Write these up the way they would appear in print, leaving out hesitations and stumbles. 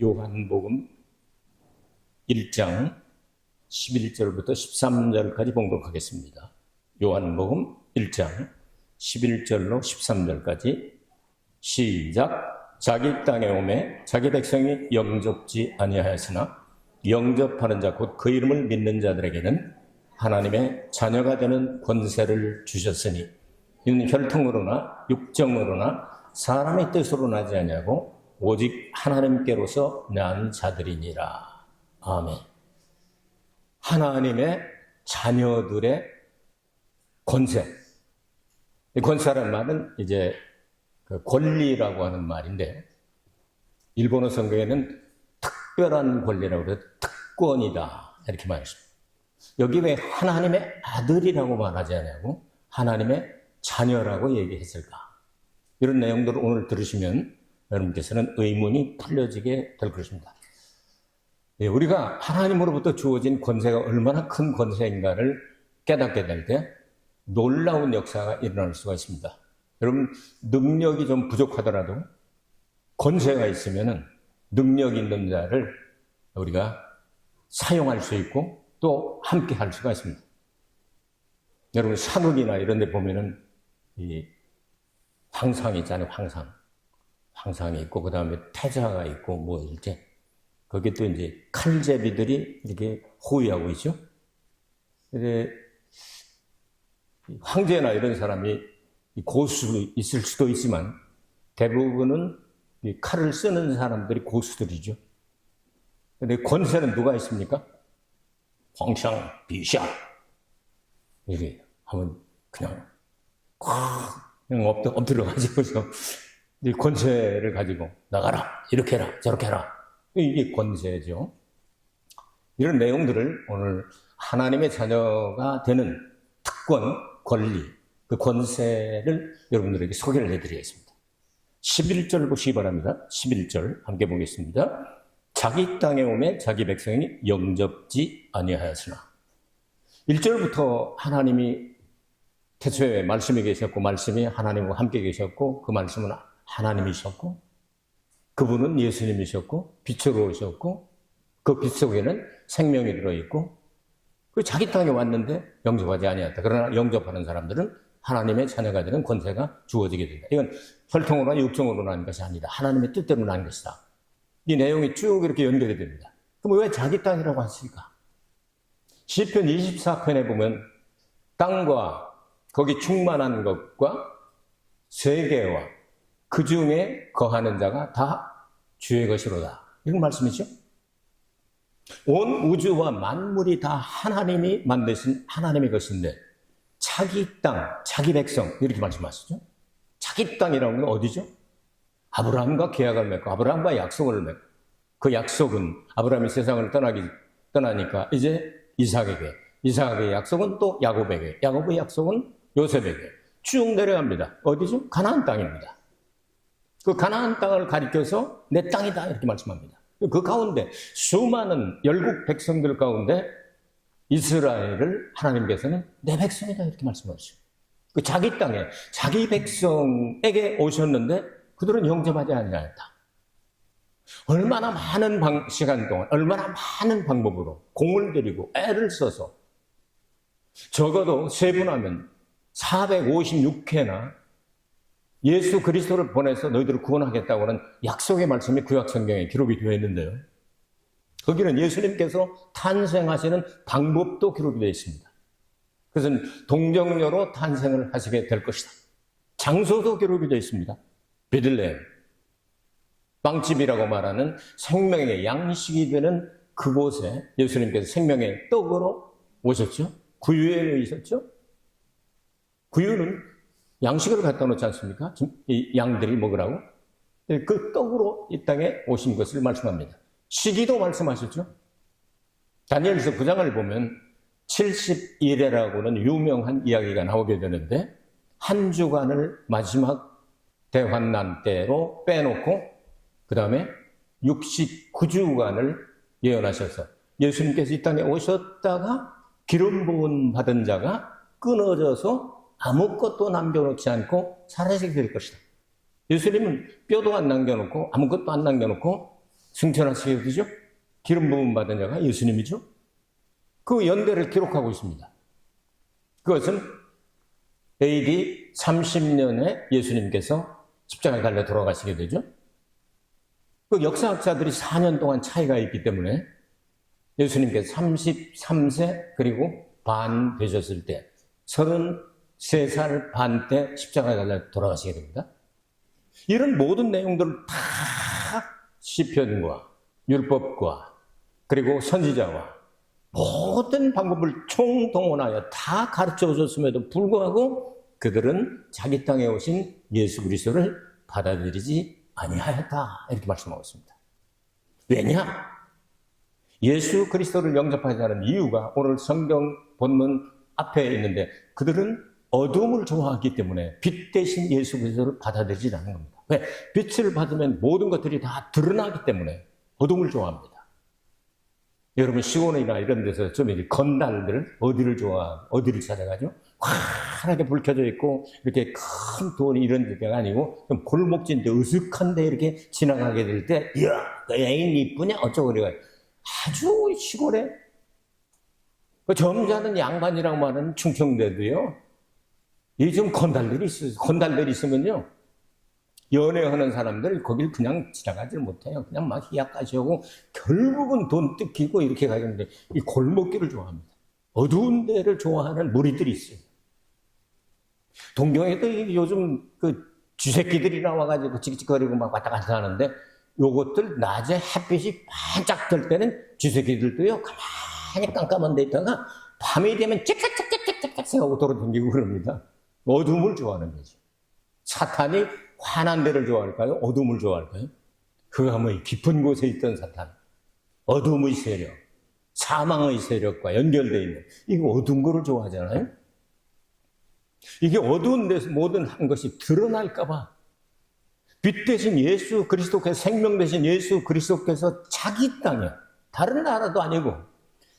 요한복음 1장 11절부터 13절까지 봉독하겠습니다. 요한복음 1장 11절로 13절까지 시작. 자기 땅에 오매 자기 백성이 영접지 아니하였으나 영접하는 자 곧 그 이름을 믿는 자들에게는 하나님의 자녀가 되는 권세를 주셨으니 이는 혈통으로나 육정으로나 사람의 뜻으로 나지 아니하고 오직 하나님께로서 난 자들이니라. 아멘. 하나님의 자녀들의 권세. 이 권세라는 말은 이제 그 권리라고 하는 말인데, 일본어 성경에는 특별한 권리라고 해서 특권이다 이렇게 말했습니다. 여기 왜 하나님의 아들이라고 말하지 않냐고 하나님의 자녀라고 얘기했을까? 이런 내용들을 오늘 들으시면 여러분께서는 의문이 풀려지게 될 것입니다. 우리가 하나님으로부터 주어진 권세가 얼마나 큰 권세인가를 깨닫게 될 때 놀라운 역사가 일어날 수가 있습니다. 여러분, 능력이 좀 부족하더라도 권세가 있으면 능력 있는 자를 우리가 사용할 수 있고 또 함께 할 수가 있습니다. 여러분, 산업이나 이런 데 보면은 이 황상이 있잖아요. 황상이 있고, 그 다음에 태자가 있고, 뭐, 이렇게. 거기에 또 이제 칼제비들이 이렇게 호위하고 있죠. 근데 황제나 이런 사람이 고수 있을 수도 있지만 대부분은 이 칼을 쓰는 사람들이 고수들이죠. 근데 권세는 누가 있습니까? 황상, 비샤. 이게 하면 그냥 엎드려가지고서 이 권세를 가지고 나가라, 이렇게 해라, 저렇게 해라. 이게 권세죠. 이런 내용들을 오늘 하나님의 자녀가 되는 특권, 권리, 그 권세를 여러분들에게 소개를 해드리겠습니다. 11절 보시기 바랍니다. 11절 함께 보겠습니다. 자기 땅에 오매 자기 백성이 영접지 아니하였으나. 1절부터 하나님이 태초에 말씀이 계셨고 말씀이 하나님과 함께 계셨고 그 말씀은 하나님이셨고 그분은 예수님이셨고 빛으로 오셨고 그 빛 속에는 생명이 들어있고 그 자기 땅에 왔는데 영접하지 아니했다. 그러나 영접하는 사람들은 하나님의 자녀가 되는 권세가 주어지게 된다. 이건 혈통으로나 육정으로 난 것이 아니다. 하나님의 뜻대로 난 것이다. 이 내용이 쭉 이렇게 연결이 됩니다. 그럼 왜 자기 땅이라고 하실까? 시편 24편에 보면 땅과 거기 충만한 것과 세계와 그 중에 거하는 자가 다 주의 것이로다. 이런 말씀이죠. 온 우주와 만물이 다 하나님이 만드신 하나님의 것인데 자기 땅, 자기 백성 이렇게 말씀하시죠. 자기 땅이라는 건 어디죠? 아브라함과 계약을 맺고 아브라함과 약속을 맺고 그 약속은 아브라함이 세상을 떠나니까 이제 이삭에게, 이삭의 약속은 또 야곱에게, 야곱의 약속은 요셉에게 쭉 내려갑니다. 어디죠? 가나안 땅입니다. 그 가나안 땅을 가리켜서 내 땅이다 이렇게 말씀합니다. 그 가운데 수많은 열국 백성들 가운데 이스라엘을 하나님께서는 내 백성이다 이렇게 말씀하시죠. 그 자기 땅에 자기 백성에게 오셨는데 그들은 영접하지 아니하였다. 얼마나 많은 시간 동안 얼마나 많은 방법으로 공을 들이고 애를 써서 적어도 세분하면 456회나 예수 그리스도를 보내서 너희들을 구원하겠다고 하는 약속의 말씀이 구약 성경에 기록이 되어 있는데요. 거기는 예수님께서 탄생하시는 방법도 기록이 되어 있습니다. 그것은 동정녀로 탄생을 하시게 될 것이다. 장소도 기록이 되어 있습니다. 베들레헴, 빵집이라고 말하는 생명의 양식이 되는 그곳에 예수님께서 생명의 떡으로 오셨죠. 구유에 있었죠. 구유는 양식을 갖다 놓지 않습니까? 이 양들이 먹으라고. 그 떡으로 이 땅에 오신 것을 말씀합니다. 시기도 말씀하셨죠. 다니엘서 9장을 보면 70일에라고는 유명한 이야기가 나오게 되는데 한 주간을 마지막 대환난 때로 빼놓고 그 다음에 69주간을 예언하셔서 예수님께서 이 땅에 오셨다가 기름 부음 받은 자가 끊어져서 아무것도 남겨놓지 않고 사라지게 될 것이다. 예수님은 뼈도 안 남겨놓고 아무것도 안 남겨놓고 승천하시게 되죠? 기름 부음 받은 자가 예수님이죠? 그 연대를 기록하고 있습니다. 그것은 AD 30년에 예수님께서 십자가에 달려 돌아가시게 되죠. 그 역사학자들이 4년 동안 차이가 있기 때문에 예수님께서 33세 그리고 반 되셨을 때 33살 반 때 십자가에 달려 돌아가시게 됩니다. 이런 모든 내용들을 다 시편과 율법과 그리고 선지자와 모든 방법을 총동원하여 다 가르쳐 줬음에도 불구하고 그들은 자기 땅에 오신 예수 그리스도를 받아들이지 아니하였다. 이렇게 말씀하고 있습니다. 왜냐? 예수 그리스도를 영접하지 않은 이유가 오늘 성경 본문 앞에 있는데 그들은 어둠을 좋아하기 때문에 빛 대신 예수 그리스도를 받아들이지 않는 겁니다. 왜? 빛을 받으면 모든 것들이 다 드러나기 때문에 어둠을 좋아합니다. 여러분 시골이나 이런 데서 좀 이렇게 건달들 어디를 찾아가죠? 환하게 불 켜져 있고 이렇게 큰 돌이 이런 데가 아니고 좀 골목진데 으슥한데 이렇게 지나가게 될 때 이야 그 애인 이쁘냐 어쩌고 그래가 아주 시골에 그 점잖은 양반이라고 말하는 충청대도요 이 좀 건달들이 있어요. 건달들이 있으면요 연애하는 사람들 거길 그냥 지나가질 못해요. 그냥 막 희약까지하고 결국은 돈 뜯기고 이렇게 가는데 이 골목길을 좋아합니다. 어두운 데를 좋아하는 무리들이 있어요. 동경에도 요즘 그 쥐새끼들이 나와가지고 찍찍거리고 막 왔다 갔다 하는데 요것들 낮에 햇빛이 반짝 뜰 때는 쥐새끼들도요 가만히 깜깜한 데 있다가 밤이 되면 찌깍찌깍찌깍찌깍 하고 돌아다니고 그럽니다. 어둠을 좋아하는 거죠. 사탄이 환한 데를 좋아할까요? 어둠을 좋아할까요? 그가 뭐 깊은 곳에 있던 사탄, 어둠의 세력, 사망의 세력과 연결되어 있는 이거 어두운 거를 좋아하잖아요. 이게 어두운 데서 모든 한 것이 드러날까 봐 빛 대신 예수 그리스도께서 생명 대신 예수 그리스도께서 자기 땅에 다른 나라도 아니고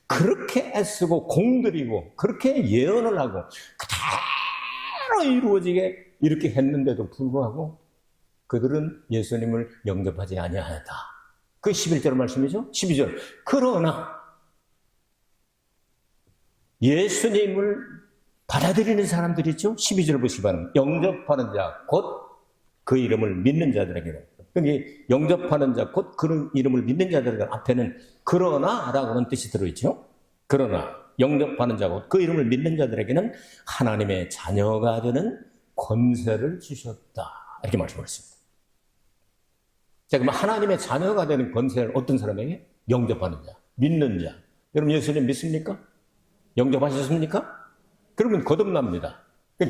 그렇게 애쓰고 공들이고 그렇게 예언을 하고 그대로 이루어지게 이렇게 했는데도 불구하고 그들은 예수님을 영접하지 아니하였다. 그 11절 말씀이죠. 12절. 그러나 예수님을 받아들이는 사람들이 있죠. 12절 보시면 영접하는 자 곧 그 이름을 믿는 자들에게는 그게 영접하는 자 곧 그 이름을 믿는 자들에게 앞에는 그러나라고는 뜻이 들어있죠. 그러나 영접하는 자 곧 그 이름을 믿는 자들에게는 하나님의 자녀가 되는 권세를 주셨다. 이렇게 말씀하셨습니다. 자, 그럼 하나님의 자녀가 되는 권세를 어떤 사람에게? 영접하는 자, 믿는 자. 여러분 예수님 믿습니까? 영접하셨습니까? 그러면 거듭납니다.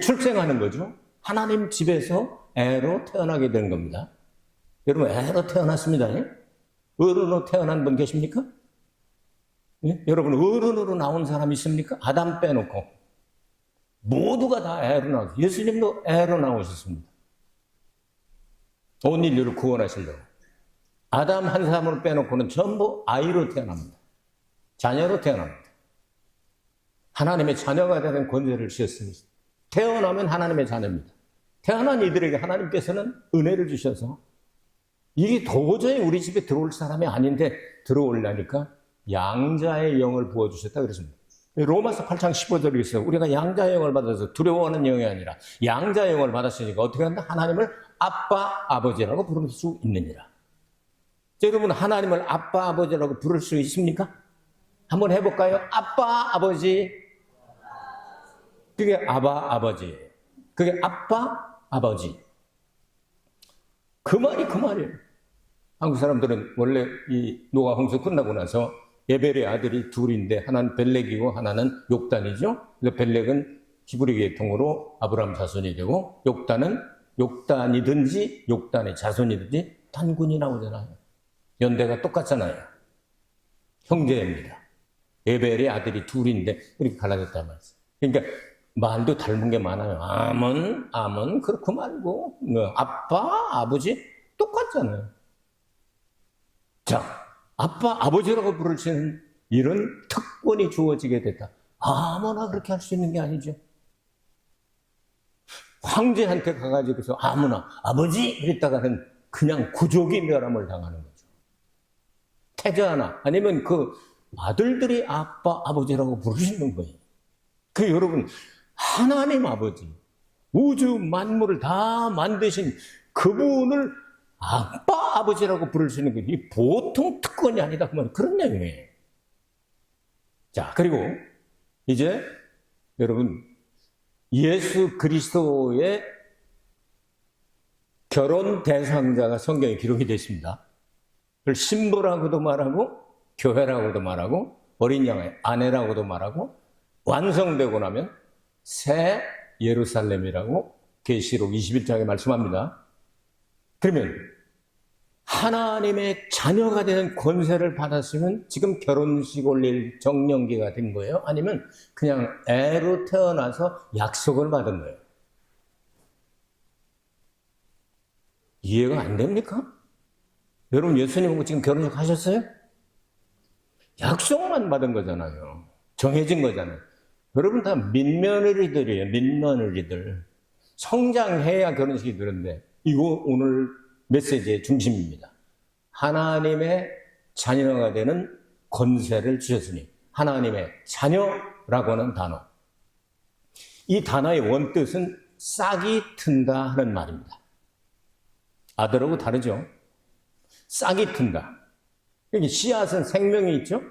출생하는 거죠. 하나님 집에서 애로 태어나게 되는 겁니다. 여러분 애로 태어났습니다. 어른으로 태어난 분 계십니까? 예? 여러분 어른으로 나온 사람 있습니까? 아담 빼놓고 모두가 다 애로 나오셨어요. 예수님도 애로 나오셨습니다. 온 인류를 구원하시려고. 아담 한 사람을 빼놓고는 전부 아이로 태어납니다. 자녀로 태어납니다. 하나님의 자녀가 되는 권세를 주셨습니다. 태어나면 하나님의 자녀입니다. 태어난 이들에게 하나님께서는 은혜를 주셔서 이게 도저히 우리 집에 들어올 사람이 아닌데 들어오려니까 양자의 영을 부어주셨다 그랬습니다. 로마서 8장 15절에 있어요. 우리가 양자의 영을 받아서 두려워하는 영이 아니라 양자의 영을 받았으니까 어떻게 한다? 하나님을 아빠, 아버지라고 부를 수 있느니라. 자, 여러분 하나님을 아빠, 아버지라고 부를 수 있습니까? 한번 해볼까요? 아빠, 아버지. 그게 아바, 아버지예요. 그게 아빠, 아버지. 그 말이 그 말이에요. 한국 사람들은 원래 이 노아 홍수 끝나고 나서 에벨의 아들이 둘인데 하나는 벨렉이고 하나는 욕단이죠. 그래서 벨렉은 히브리 계통으로 아브라함 자손이 되고 욕단이든지 욕단의 자손이든지 단군이 나오잖아요. 연대가 똑같잖아요. 형제입니다. 에벨의 아들이 둘인데 이렇게 갈라졌단 말이에요. 그러니까 말도 닮은 게 많아요. 암은 그렇고 말고 아빠, 아버지 똑같잖아요. 자, 아빠, 아버지라고 부를 수 있는 이런 특권이 주어지게 됐다. 아무나 그렇게 할 수 있는 게 아니죠. 황제한테 가가지고서 아무나 아버지 그랬다가는 그냥 구족이 멸함을 당하는 거죠. 태자나 아니면 그 아들들이 아빠, 아버지라고 부르시는 거예요. 그 여러분, 하나님 아버지, 우주 만물을 다 만드신 그분을 아빠, 아버지라고 부르시는 게 이 보통 특권이 아니다. 그런 내용이에요. 자, 그리고 이제 여러분, 예수 그리스도의 결혼 대상자가 성경에 기록이 되어 있습니다. 그걸 신부라고도 말하고, 교회라고도 말하고, 어린 양의 아내라고도 말하고, 완성되고 나면 새 예루살렘이라고 계시록 21장에 말씀합니다. 그러면 하나님의 자녀가 되는 권세를 받았으면 지금 결혼식 올릴 정년기가 된 거예요? 아니면 그냥 애로 태어나서 약속을 받은 거예요? 이해가 안 됩니까? 여러분 예수님하고 지금 결혼식 하셨어요? 약속만 받은 거잖아요. 정해진 거잖아요. 여러분 다 민며느리들이에요. 민며느리들. 성장해야 결혼식이 그런데 이거 오늘 메시지의 중심입니다. 하나님의 자녀가 되는 권세를 주셨으니 하나님의 자녀라고 하는 단어. 이 단어의 원뜻은 싹이 튼다 하는 말입니다. 아들하고 다르죠? 싹이 튼다. 여기 씨앗은 생명이 있죠?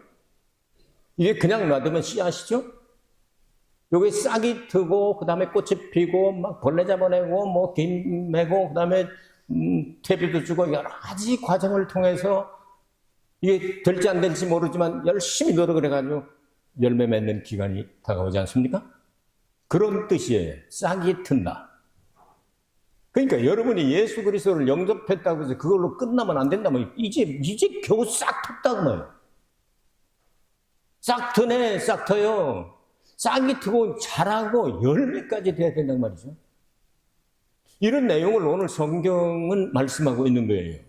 이게 그냥 놔두면 씨앗이죠? 여기 싹이 트고, 그 다음에 꽃이 피고, 막 벌레 잡아내고, 뭐, 김 매고, 그 다음에, 퇴비도 주고, 여러 가지 과정을 통해서 이게 될지 안 될지 모르지만 열심히 노력을 해가지고 열매 맺는 기간이 다가오지 않습니까? 그런 뜻이에요. 싹이 튼다. 그러니까 여러분이 예수 그리스도를 영접했다고 해서 그걸로 끝나면 안 된다면 이제 겨우 싹 텄다고 말이에요. 싹 트네, 싹 터요. 싹이 트고 자라고 열매까지 돼야 된단 말이죠. 이런 내용을 오늘 성경은 말씀하고 있는 거예요.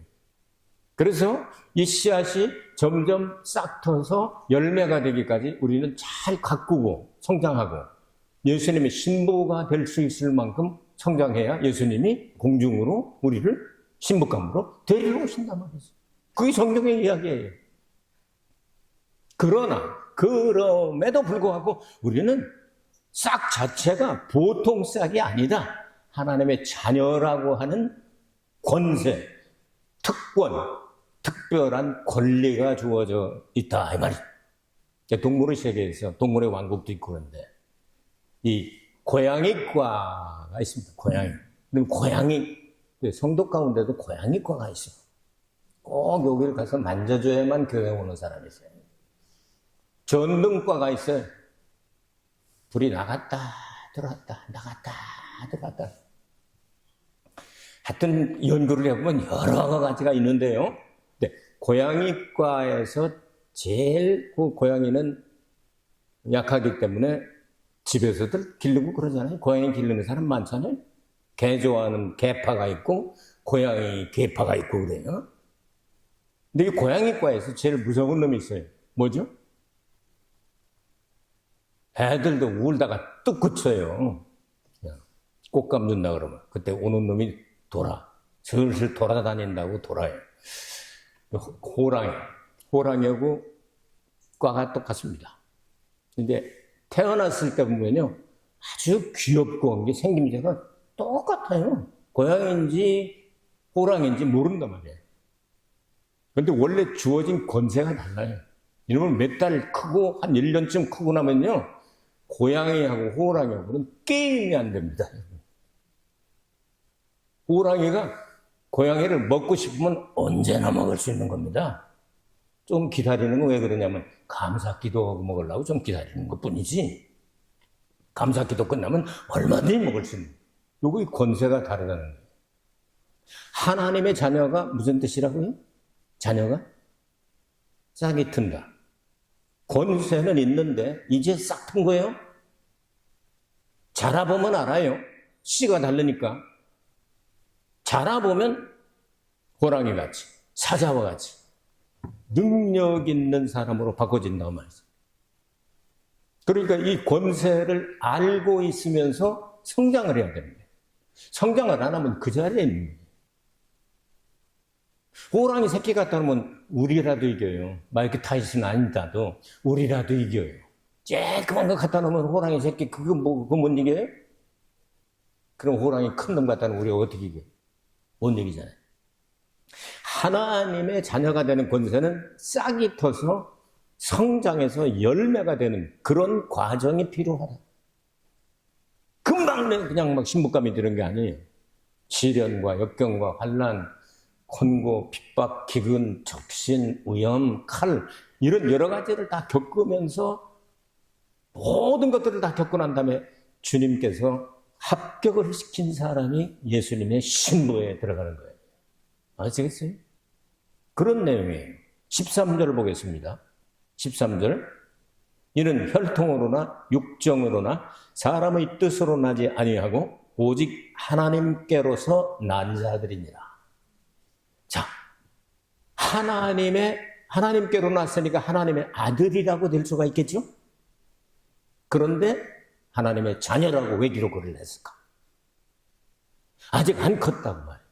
그래서 이 씨앗이 점점 싹 터서 열매가 되기까지 우리는 잘 가꾸고 성장하고 예수님의 신부가 될 수 있을 만큼 성장해야 예수님이 공중으로 우리를 신부감으로 데리러 오신단 말이죠. 그게 성경의 이야기예요. 그럼에도 불구하고 우리는 싹 자체가 보통 싹이 아니다. 하나님의 자녀라고 하는 권세, 특권, 특별한 권리가 주어져 있다. 이 말이죠. 동물의 세계에서 동물의 왕국도 있고 그런데 이 고양이과가 있습니다. 고양이. 성도 가운데도 고양이과가 있어요. 꼭 여기를 가서 만져줘야만 교회 오는 사람이 있어요. 전등과가 있어요. 불이 나갔다 들어왔다 나갔다 들어왔다. 하여튼 연구를 해보면 여러 가지가 있는데요. 고양이과에서 제일 그 고양이는 약하기 때문에 집에서들 기르고 그러잖아요. 고양이 기르는 사람 많잖아요. 개 좋아하는 개파가 있고 고양이 개파가 있고 그래요. 근데 이 고양이과에서 제일 무서운 놈이 있어요. 뭐죠? 애들도 울다가 뚝 그쳐요. 꽃 감는다 그러면 그때 오는 놈이 슬슬 돌아다닌다고 돌아요. 호랑이하고 과가 똑같습니다. 근데 태어났을 때 보면요 아주 귀엽고 한 게 생김새가 똑같아요. 고양이인지 호랑이인지 모른단 말이에요. 근데 원래 주어진 권세가 달라요. 이놈은 몇 달 크고 한 1년쯤 크고 나면요 고양이하고 호랑이하고는 게임이 안 됩니다. 호랑이가 고양이를 먹고 싶으면 언제나 먹을 수 있는 겁니다. 좀 기다리는 건 왜 그러냐면 감사기도하고 먹으려고 좀 기다리는 것 뿐이지 감사기도 끝나면 얼마든지 먹을 수 있는 요거 권세가 다르다는 거예요. 하나님의 자녀가 무슨 뜻이라고요? 자녀가 싹이 튼다. 권세는 있는데 이제 싹 튼 거예요. 자라보면 알아요. 씨가 다르니까. 자라보면 호랑이같이 사자와 같이 능력 있는 사람으로 바꿔진다고 말이죠. 그러니까 이 권세를 알고 있으면서 성장을 해야 됩니다. 성장을 안 하면 그 자리에 있는 거예요. 호랑이 새끼 갖다 놓으면 우리라도 이겨요. 마이크 타이슨 아니다도 우리라도 이겨요. 쬐그만 거 갖다 놓으면 호랑이 새끼 그거 못 이겨요? 그럼 호랑이 큰 놈 갖다 놓으면 우리가 어떻게 이겨요? 못 이기잖아요. 하나님의 자녀가 되는 권세는 싹이 터서 성장해서 열매가 되는 그런 과정이 필요하다. 금방 그냥 막 신부감이 드는 게 아니에요. 시련과 역경과 환난, 권고, 핍박, 기근, 적신, 위험, 칼 이런 여러 가지를 다 겪으면서 모든 것들을 다 겪고 난 다음에 주님께서 합격을 시킨 사람이 예수님의 신부에 들어가는 거예요. 아시겠어요? 그런 내용이에요. 13절 보겠습니다. 13절. 이는 혈통으로나 육정으로나 사람의 뜻으로 나지 아니하고 오직 하나님께로서 난 자들이니라. 자, 하나님께로 났으니까 하나님의 아들이라고 될 수가 있겠죠? 그런데 하나님의 자녀라고 왜 기록을 했을까? 아직 안 컸다고 말이에요.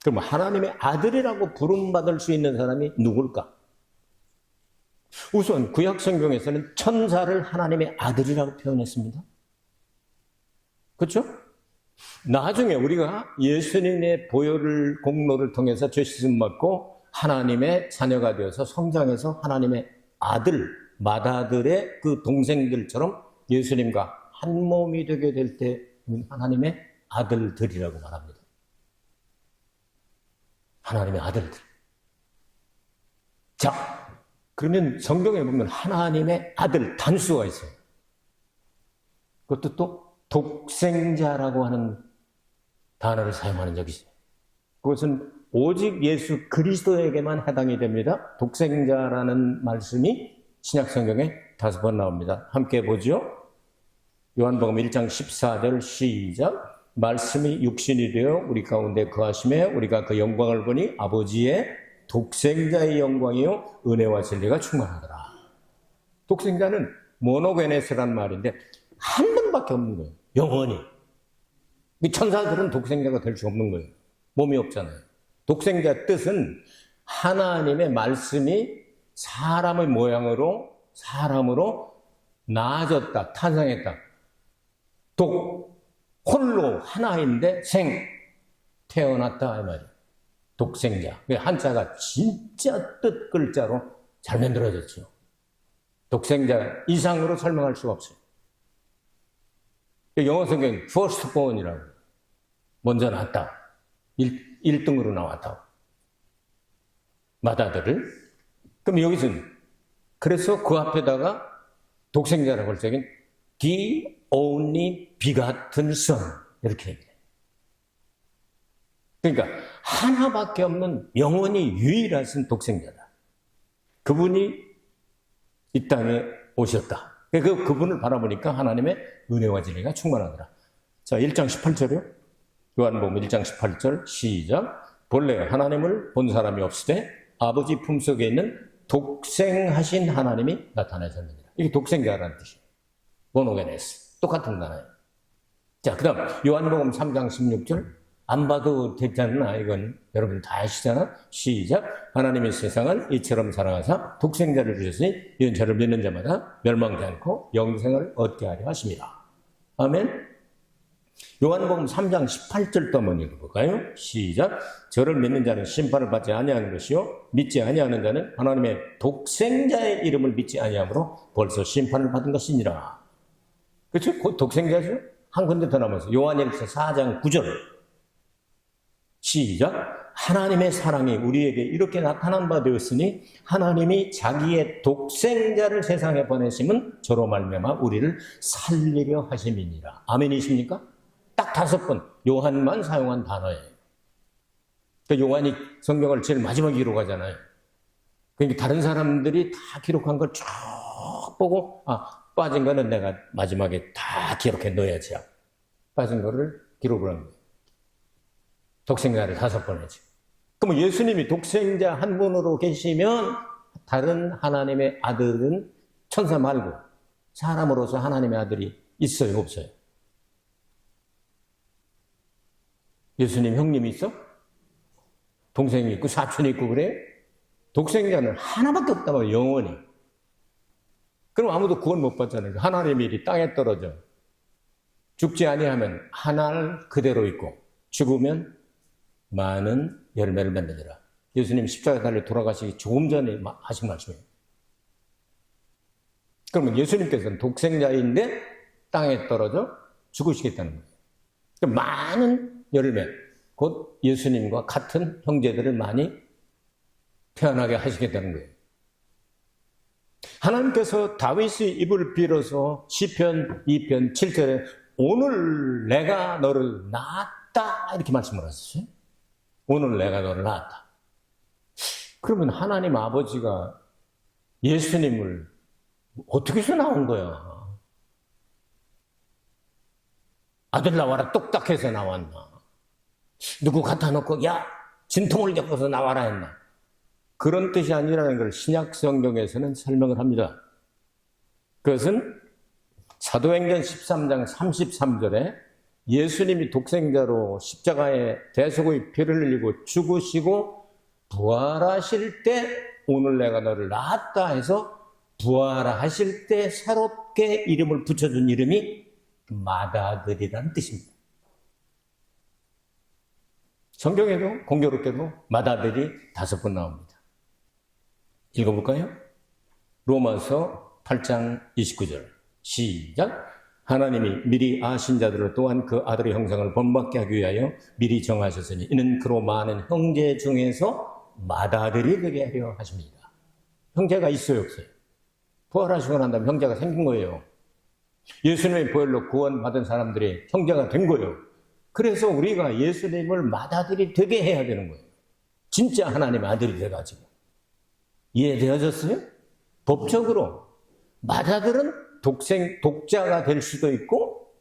그럼 하나님의 아들이라고 부름받을 수 있는 사람이 누굴까? 우선 구약 성경에서는 천사를 하나님의 아들이라고 표현했습니다. 그렇죠? 나중에 우리가 예수님의 보혈을 공로를 통해서 죄 씻음 받고 하나님의 자녀가 되어서 성장해서 하나님의 아들, 맏아들의 그 동생들처럼 예수님과 한 몸이 되게 될 때 하나님의 아들들이라고 말합니다. 하나님의 아들들. 자, 그러면 성경에 보면 하나님의 아들 단수가 있어요. 그것도 또 독생자라고 하는 단어를 사용하는 적이 있어요. 그것은 오직 예수 그리스도에게만 해당이 됩니다. 독생자라는 말씀이 신약 성경에 5번 나옵니다. 함께 보죠. 요한복음 1장 14절 시작. 말씀이 육신이 되어 우리 가운데 거하심에 우리가 그 영광을 보니 아버지의 독생자의 영광이요 은혜와 진리가 충만하더라. 독생자는 모노게네스란 말인데 한 번밖에 없는 거예요. 영원히. 천사들은 독생자가 될 수 없는 거예요. 몸이 없잖아요. 독생자 뜻은 하나님의 말씀이 사람의 모양으로 사람으로 나아졌다, 탄생했다. 홀로 하나인데 태어났다 이 말이에요. 독생자. 한자가 진짜 뜻 글자로 잘 만들어졌죠. 독생자 이상으로 설명할 수가 없어요. 영어 성경 firstborn이라고 먼저 났다. 1등으로 나왔다고. 맏아들을. 그럼 여기서는 그래서 그 앞에다가 독생자라고 할 적엔 the only begotten son 이렇게 얘기해요. 그러니까 하나밖에 없는 영원히 유일하신 독생자다. 그분이 이 땅에 오셨다. 그분을 바라보니까 하나님의 은혜와 진리가 충만하더라. 자, 1장 18절이요. 요한복음 1장 18절 시작. 본래 하나님을 본 사람이 없으되 아버지 품속에 있는 독생하신 하나님이 나타나셨느니라. 이게 독생자라는 뜻이에요. 모노게네스. 똑같은 단어예요. 자, 그 다음 요한복음 3장 16절. 안 봐도 되잖아. 이건 여러분 다 아시잖아. 시작. 하나님의 세상을 이처럼 사랑하사 독생자를 주셨으니 이는 저를 믿는 자마다 멸망치 않고 영생을 얻게 하려 하십니다. 아멘. 요한복음 3장 18절 또 한번 읽어볼까요? 시작. 저를 믿는 자는 심판을 받지 아니하는 것이요 믿지 아니하는 자는 하나님의 독생자의 이름을 믿지 아니하므로 벌써 심판을 받은 것이니라. 그렇죠? 곧 독생자죠? 한 군데 더 남아서 요한일서 4장 9절 시작. 하나님의 사랑이 우리에게 이렇게 나타난 바 되었으니 하나님이 자기의 독생자를 세상에 보내심은 저로 말미암아 우리를 살리려 하심이니라. 아멘이십니까? 딱 5번 요한만 사용한 단어예요. 그러니까 요한이 성경을 제일 마지막에 기록하잖아요. 그러니까 다른 사람들이 다 기록한 걸 쭉 보고 빠진 거는 내가 마지막에 다 기록해 넣어야지. 빠진 거를 기록을 한 거예요. 독생자를 5번 했죠. 그럼 예수님이 독생자 한 분으로 계시면 다른 하나님의 아들은 천사 말고 사람으로서 하나님의 아들이 있어요, 없어요? 예수님 형님이 있어? 동생이 있고 사촌이 있고 그래요? 독생자는 하나밖에 없단 말이에요, 영원히. 그럼 아무도 구원 못 받잖아요. 하나님의 일이 땅에 떨어져. 죽지 아니하면 하늘 그대로 있고, 죽으면 많은 열매를 맺느니라. 예수님 십자가에 달려 돌아가시기 조금 전에 하신 말씀이에요. 그러면 예수님께서는 독생자인데 땅에 떨어져 죽으시겠다는 거예요. 그러니까 많은 열매, 곧 예수님과 같은 형제들을 많이 태어나게 하시겠다는 거예요. 하나님께서 다윗의 입을 빌어서 시편 2편 7절에 오늘 내가 너를 낳았다 이렇게 말씀을 하셨어요. 오늘 내가 너를 낳았다. 그러면 하나님 아버지가 예수님을 어떻게 해서 나온 거야? 아들 나와라 똑딱해서 나왔나? 누구 갖다 놓고 야 진통을 겪어서 나와라 했나? 그런 뜻이 아니라는 걸 신약 성경에서는 설명을 합니다. 그것은 사도행전 13장 33절에 예수님이 독생자로 십자가에 대속의 피를 흘리고 죽으시고 부활하실 때 오늘 내가 너를 낳았다 해서 부활하실 때 새롭게 이름을 붙여준 이름이 맏아들이라는 뜻입니다. 성경에도 공교롭게도 맏아들이 5번 나옵니다. 읽어볼까요? 로마서 8장 29절 시작. 하나님이 미리 아신 자들을 또한 그 아들의 형상을 본받게 하기 위하여 미리 정하셨으니 이는 그로 많은 형제 중에서 맏아들이 되게 하려 하십니다. 형제가 있어요 없어요? 부활하시고 난 다음에 형제가 생긴 거예요. 예수님의 부활로 구원받은 사람들이 형제가 된 거예요. 그래서 우리가 예수님을 맏아들이 되게 해야 되는 거예요. 진짜 하나님의 아들이 돼가지고. 이해되어졌어요? 법적으로 맏아들은 독자가 될 수도 있고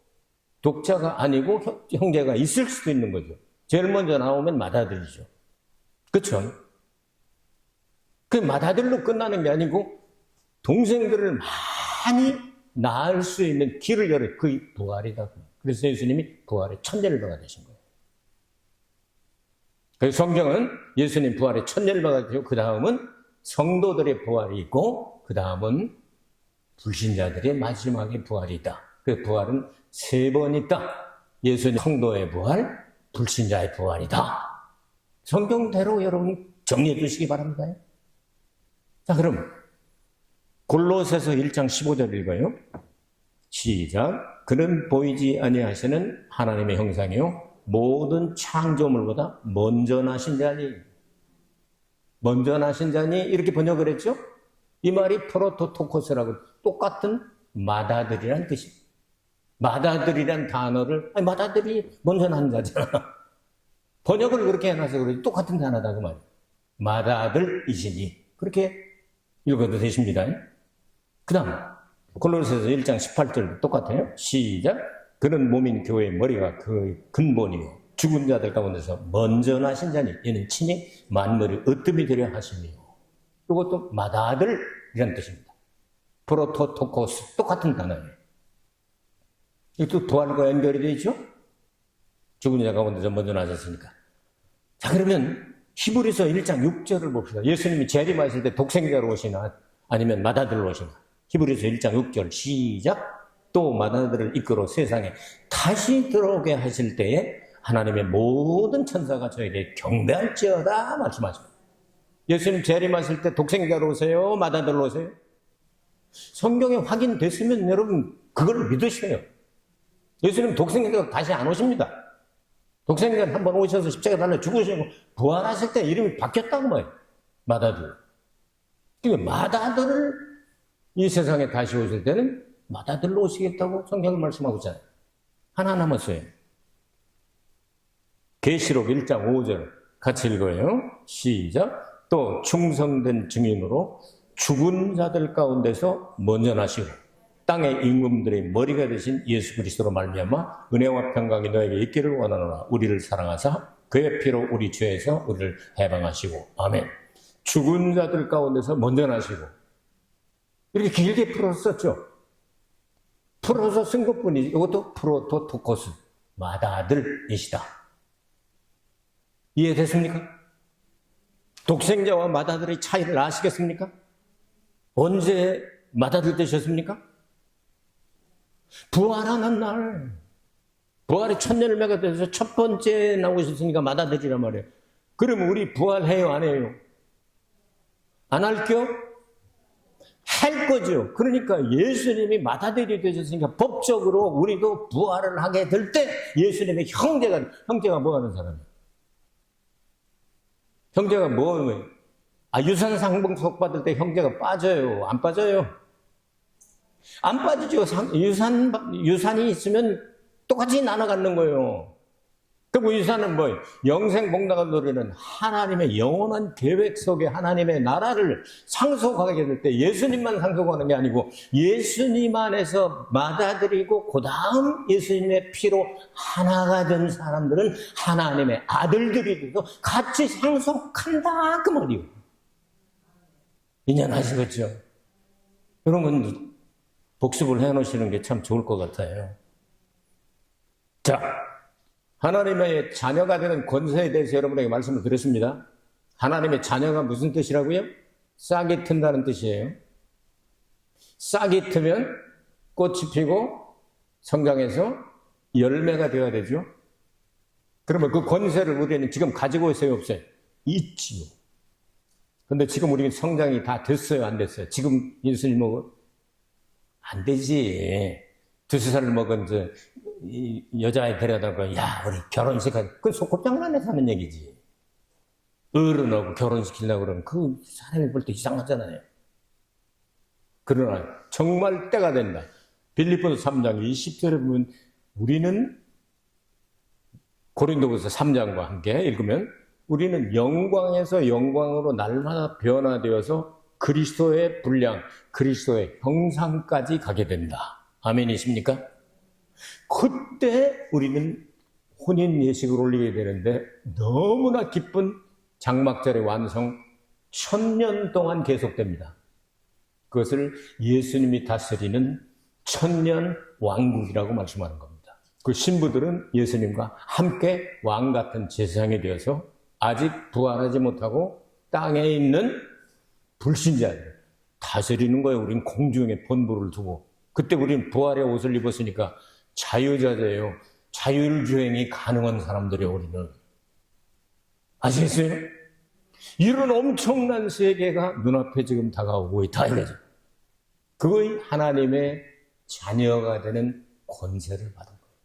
독자가 아니고 형제가 있을 수도 있는 거죠. 제일 먼저 나오면 맏아들이죠. 그렇죠? 그 맏아들로 끝나는 게 아니고 동생들을 많이 낳을 수 있는 길을 열어 그 부활이다. 그래서 예수님이 부활의 천열바가 되신 거예요. 그래서 성경은 예수님 부활의 천열바가 되고 그 다음은 성도들의 부활이 있고 그 다음은 불신자들의 마지막에 부활이 있다. 그 부활은 3번 있다. 예수님 성도의 부활, 불신자의 부활이다. 성경대로 여러분 정리해 주시기 바랍니다. 자, 그럼 골로새서 1장 15절 읽어요. 시작. 그는 보이지 아니하시는 하나님의 형상이요 모든 창조물보다 먼저 나신 자니. 먼저 나신 자니 이렇게 번역을 했죠. 이 말이 프로토토코스라고 똑같은 맏아들이란 뜻입니다. 맏아들이란 단어를 맏아들이 먼저 난 자잖아. 번역을 그렇게 해놔서 그러지 똑같은 단어다 그 말이에요. 맏아들이시니 그렇게 읽어도 되십니다. 그 다음 골로새서 1장 18절 똑같아요. 시작. 그는 몸인 교회의 머리가 그 근본이요 죽은 자들 가운데서 먼저 나신 자니 이는 친히 만물이 으뜸이 되려 하시며 이것도 맏아들이라는 뜻입니다. 프로토토코스 똑같은 단어예요. 이것도 부활과 연결이 되어 있죠? 죽은 자 가운데서 먼저 나셨으니까. 자, 그러면 히브리서 1장 6절을 봅시다. 예수님이 재림하실 때 독생자로 오시나 아니면 맏아들로 오시나. 히브리서 1장 6절 시작. 또 맏아들을 이끌어 세상에 다시 들어오게 하실 때에 하나님의 모든 천사가 저에게 경배할지어다 말씀하십니다. 예수님 재림하실 때 독생자로 오세요? 맏아들로 오세요? 성경에 확인됐으면 여러분 그걸 믿으셔요. 예수님 독생자가 다시 안 오십니다. 독생자는 한번 오셔서 십자가에 달려 죽으시고 부활하실 때 이름이 바뀌었다고 말이에요. 맏아들. 그러니까 맏아들을 이 세상에 다시 오실 때는 맏아들로 오시겠다고 성경을 말씀하고 있잖아요. 하나 남았어요. 계시록 1장 5절 같이 읽어요. 시작. 또 충성된 증인으로 죽은 자들 가운데서 먼저 나시고 땅의 임금들의 머리가 되신 예수 그리스도로 말미암아 은혜와 평강이 너에게 있기를 원하노라. 우리를 사랑하사 그의 피로 우리 죄에서 우리를 해방하시고 아멘. 죽은 자들 가운데서 먼저 나시고 이렇게 길게 풀어서 썼죠. 풀어서 쓴 것뿐이지 이것도 프로토토코스 맏아들이시다. 이해됐습니까? 독생자와 맏아들의 차이를 아시겠습니까? 언제 맏아들 되셨습니까? 부활하는 날, 부활의 첫 열매가 돼서 첫 번째 나오셨으니까 맏아들이란 말이에요. 그러면 우리 부활해요, 안 해요? 안 할게요? 할 거죠. 그러니까 예수님이 맏아들이 되셨으니까 법적으로 우리도 부활을 하게 될 때 예수님의 형제가 뭐 하는 사람이에요? 형제가 뭐예요? 유산 상봉석 받을 때 형제가 빠져요? 안 빠져요? 안 빠지죠. 유산이 있으면 똑같이 나눠 갖는 거예요. 그리고 유산은 뭐예요? 영생복락을 노리는 하나님의 영원한 계획 속에 하나님의 나라를 상속하게 될 때 예수님만 상속하는 게 아니고 예수님 안에서 맏아들이고 그 다음 예수님의 피로 하나가 된 사람들은 하나님의 아들들이 돼서 같이 상속한다 그 말이에요. 인연하시겠죠? 여러분 복습을 해놓으시는 게 참 좋을 것 같아요. 자, 하나님의 자녀가 되는 권세에 대해서 여러분에게 말씀을 드렸습니다. 하나님의 자녀가 무슨 뜻이라고요? 싹이 튼다는 뜻이에요. 싹이 트면 꽃이 피고 성장해서 열매가 되어야 되죠. 그러면 그 권세를 우리는 지금 가지고 있어요, 없어요? 있지요. 근데 지금 우리는 성장이 다 됐어요, 안 됐어요? 지금 예수님 안 되지. 2살을 먹은 이 여자애 데려다가 야 우리 결혼식 하자. 그 소꿉장난에서 하는 얘기지. 어른하고 결혼시키려고 그러면 그 사람이 볼 때 이상하잖아요. 그러나 정말 때가 된다. 빌립보서 3장 20절에 보면 우리는 고린도후서 3장과 함께 읽으면 우리는 영광에서 영광으로 날마다 변화되어서 그리스도의 분량, 그리스도의 형상까지 가게 된다. 아멘이십니까? 그때 우리는 혼인 예식을 올리게 되는데 너무나 기쁜 장막절의 완성 1000년 동안 계속됩니다. 그것을 예수님이 다스리는 1000년 왕국이라고 말씀하는 겁니다. 그 신부들은 예수님과 함께 왕 같은 제사장이 되어서 아직 부활하지 못하고 땅에 있는 불신자들 다스리는 거예요. 우린 공중에 본부를 두고. 그때 우리는 부활의 옷을 입었으니까 자유자재예요. 자율주행이 가능한 사람들이에요, 우리는. 아시겠어요? 이런 엄청난 세계가 눈앞에 지금 다가오고 있다, 이거죠. 그의 하나님의 자녀가 되는 권세를 받은 거예요.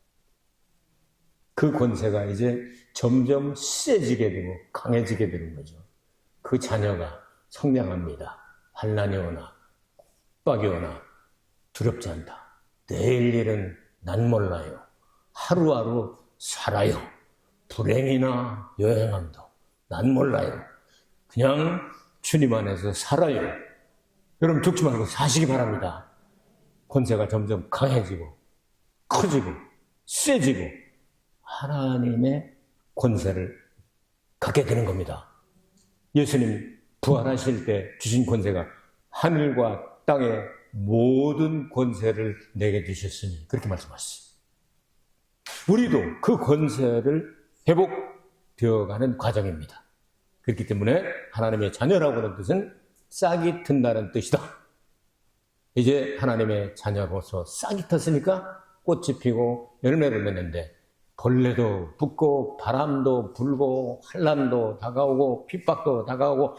그 권세가 이제 점점 세지게 되고 강해지게 되는 거죠. 그 자녀가 성장합니다. 환난이 오나 핍박이 오나 두렵지 않다. 내일 일은 난 몰라요. 하루하루 살아요. 불행이나 여행함도 난 몰라요. 그냥 주님 안에서 살아요. 여러분 죽지 말고 사시기 바랍니다. 권세가 점점 강해지고 커지고 세지고 하나님의 권세를 갖게 되는 겁니다. 예수님 부활하실 때 주신 권세가 하늘과 땅의 모든 권세를 내게 주셨으니 그렇게 말씀하셨어요. 우리도 그 권세를 회복되어가는 과정입니다. 그렇기 때문에 하나님의 자녀라고 하는 뜻은 싹이 튼다는 뜻이다. 이제 하나님의 자녀로서 싹이 텄으니까 꽃이 피고 열매를 맺는데 벌레도 붙고 바람도 불고 환난도 다가오고 핍박도 다가오고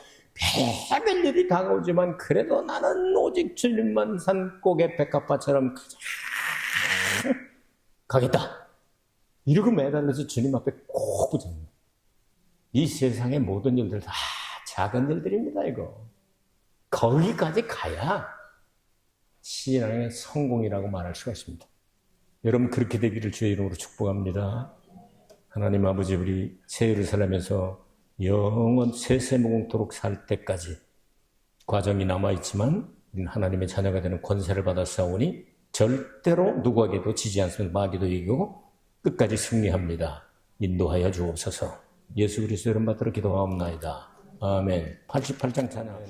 별별 일이 다가오지만 그래도 나는 오직 주님만 산꼭의 백합화처럼 가겠다. 이러고 매달려서 주님 앞에 꼭 붙잡니다. 이 세상의 모든 일들 다 작은 일들입니다, 이거. 거기까지 가야 신앙의 성공이라고 말할 수가 있습니다. 여러분 그렇게 되기를 주의 이름으로 축복합니다. 하나님 아버지, 우리 새 예루살렘에서 영원 세세무궁토록 살 때까지 과정이 남아있지만 우리는 하나님의 자녀가 되는 권세를 받았사오니 절대로 누구에게도 지지 않습니다. 마귀도 이기고 끝까지 승리합니다. 인도하여 주옵소서. 예수 그리스도 이름 받들어 기도하옵나이다. 아멘. 88장 찬양.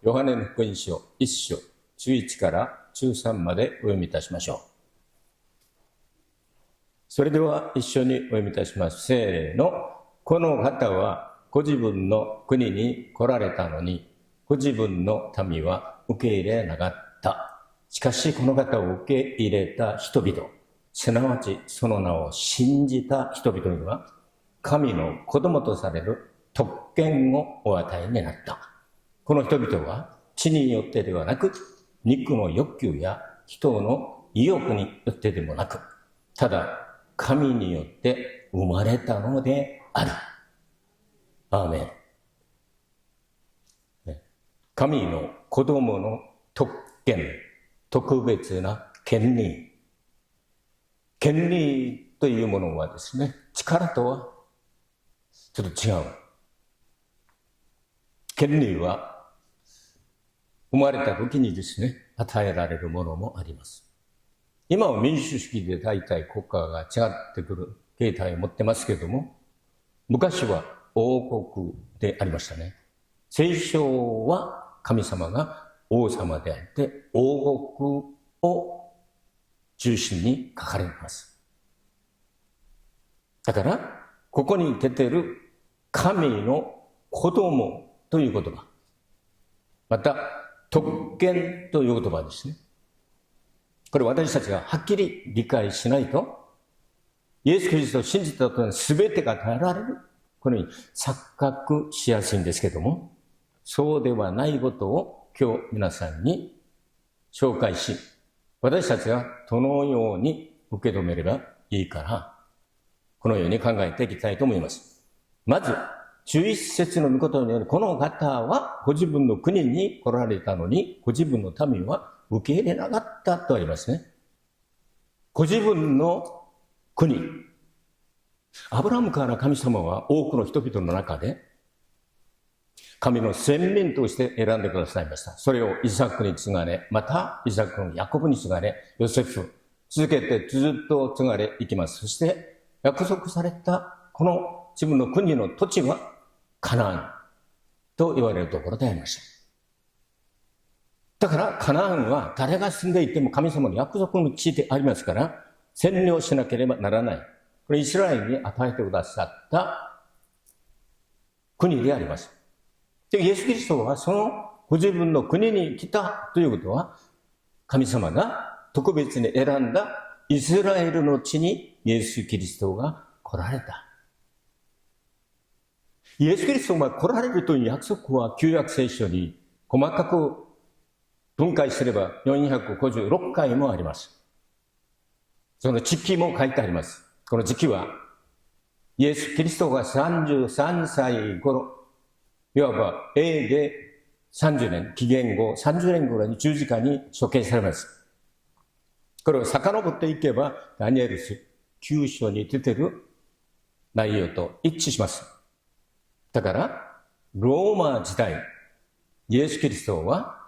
요한의 권시오 이시오 주이치가라 주삼마대 오요미타시마쇼. それでは一緒にお読みいたします。せーの。この方はご自分の国に来られたのに、ご自分の民は受け入れなかった。しかしこの方を受け入れた人々、すなわちその名を信じた人々には、神の子供とされる特権をお与えになった。この人々は地によってではなく、肉の欲求や人の意欲によってでもなく、ただ神によって生まれたのである。アーメン。神の子供の特権、特別な権利。権利というものはですね、力とはちょっと違う。権利は生まれた時にですね、与えられるものもあります。今は民主主義で大体国家が違ってくる形態を持ってますけども、昔は王国でありましたね。聖書は神様が王様であって、王国を中心に書かれます。だから、ここに出ている神の子供という言葉、また特権という言葉ですね。これ私たちがはっきり理解しないと、イエス・キリストを信じたことに全てが変えられる。このように錯覚しやすいんですけども、そうではないことを今日皆さんに紹介し、私たちがどのように受け止めればいいかな、このように考えていきたいと思います。まず、11節の御言葉により、この方はご自分の国に来られたのに、ご自分の民は受け入れなかったとありますね。ご自分の国。アブラハムから神様は多くの人々の中で、神の先民として選んでくださいました。それをイサクに継がれ、またイサクのヤコブに継がれ、ヨセフ、続けてずっと継がれいきます。そして約束されたこの自分の国の土地はカナンと言われるところでありました。だからカナンは誰が住んでいても神様の約束の地でありますから、占領しなければならない。これイスラエルに与えてくださった国であります。で、イエス・キリストはそのご自分の国に来たということは、神様が特別に選んだイスラエルの地にイエス・キリストが来られた。イエス・キリストが来られるという約束は旧約聖書に細かく分解すれば456回もあります。その時期も書いてあります。この時期はイエス・キリストが33歳頃、いわば A で30年、紀元後30年頃に十字架に処刑されます。これを遡っていけば、ダニエル書9章に出ている内容と一致します。だから、ローマ時代、イエス・キリストは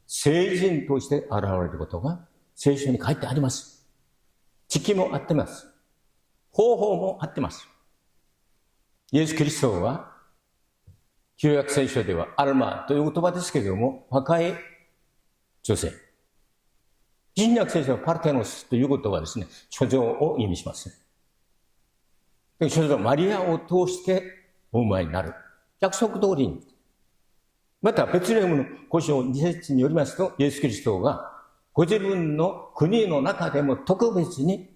聖人として現れることが聖書に書いてあります。時期も合ってます。方法も合ってます。イエス・キリストは旧約聖書ではアルマという言葉ですけれども、若い女性。新約聖書はパルテノスという言葉はですね、処女を意味します。処女マリアを通してお生まれになる。約束通りに。また、ベツレヘムの5章2節によりますと、イエス・キリストがご自分の国の中でも特別に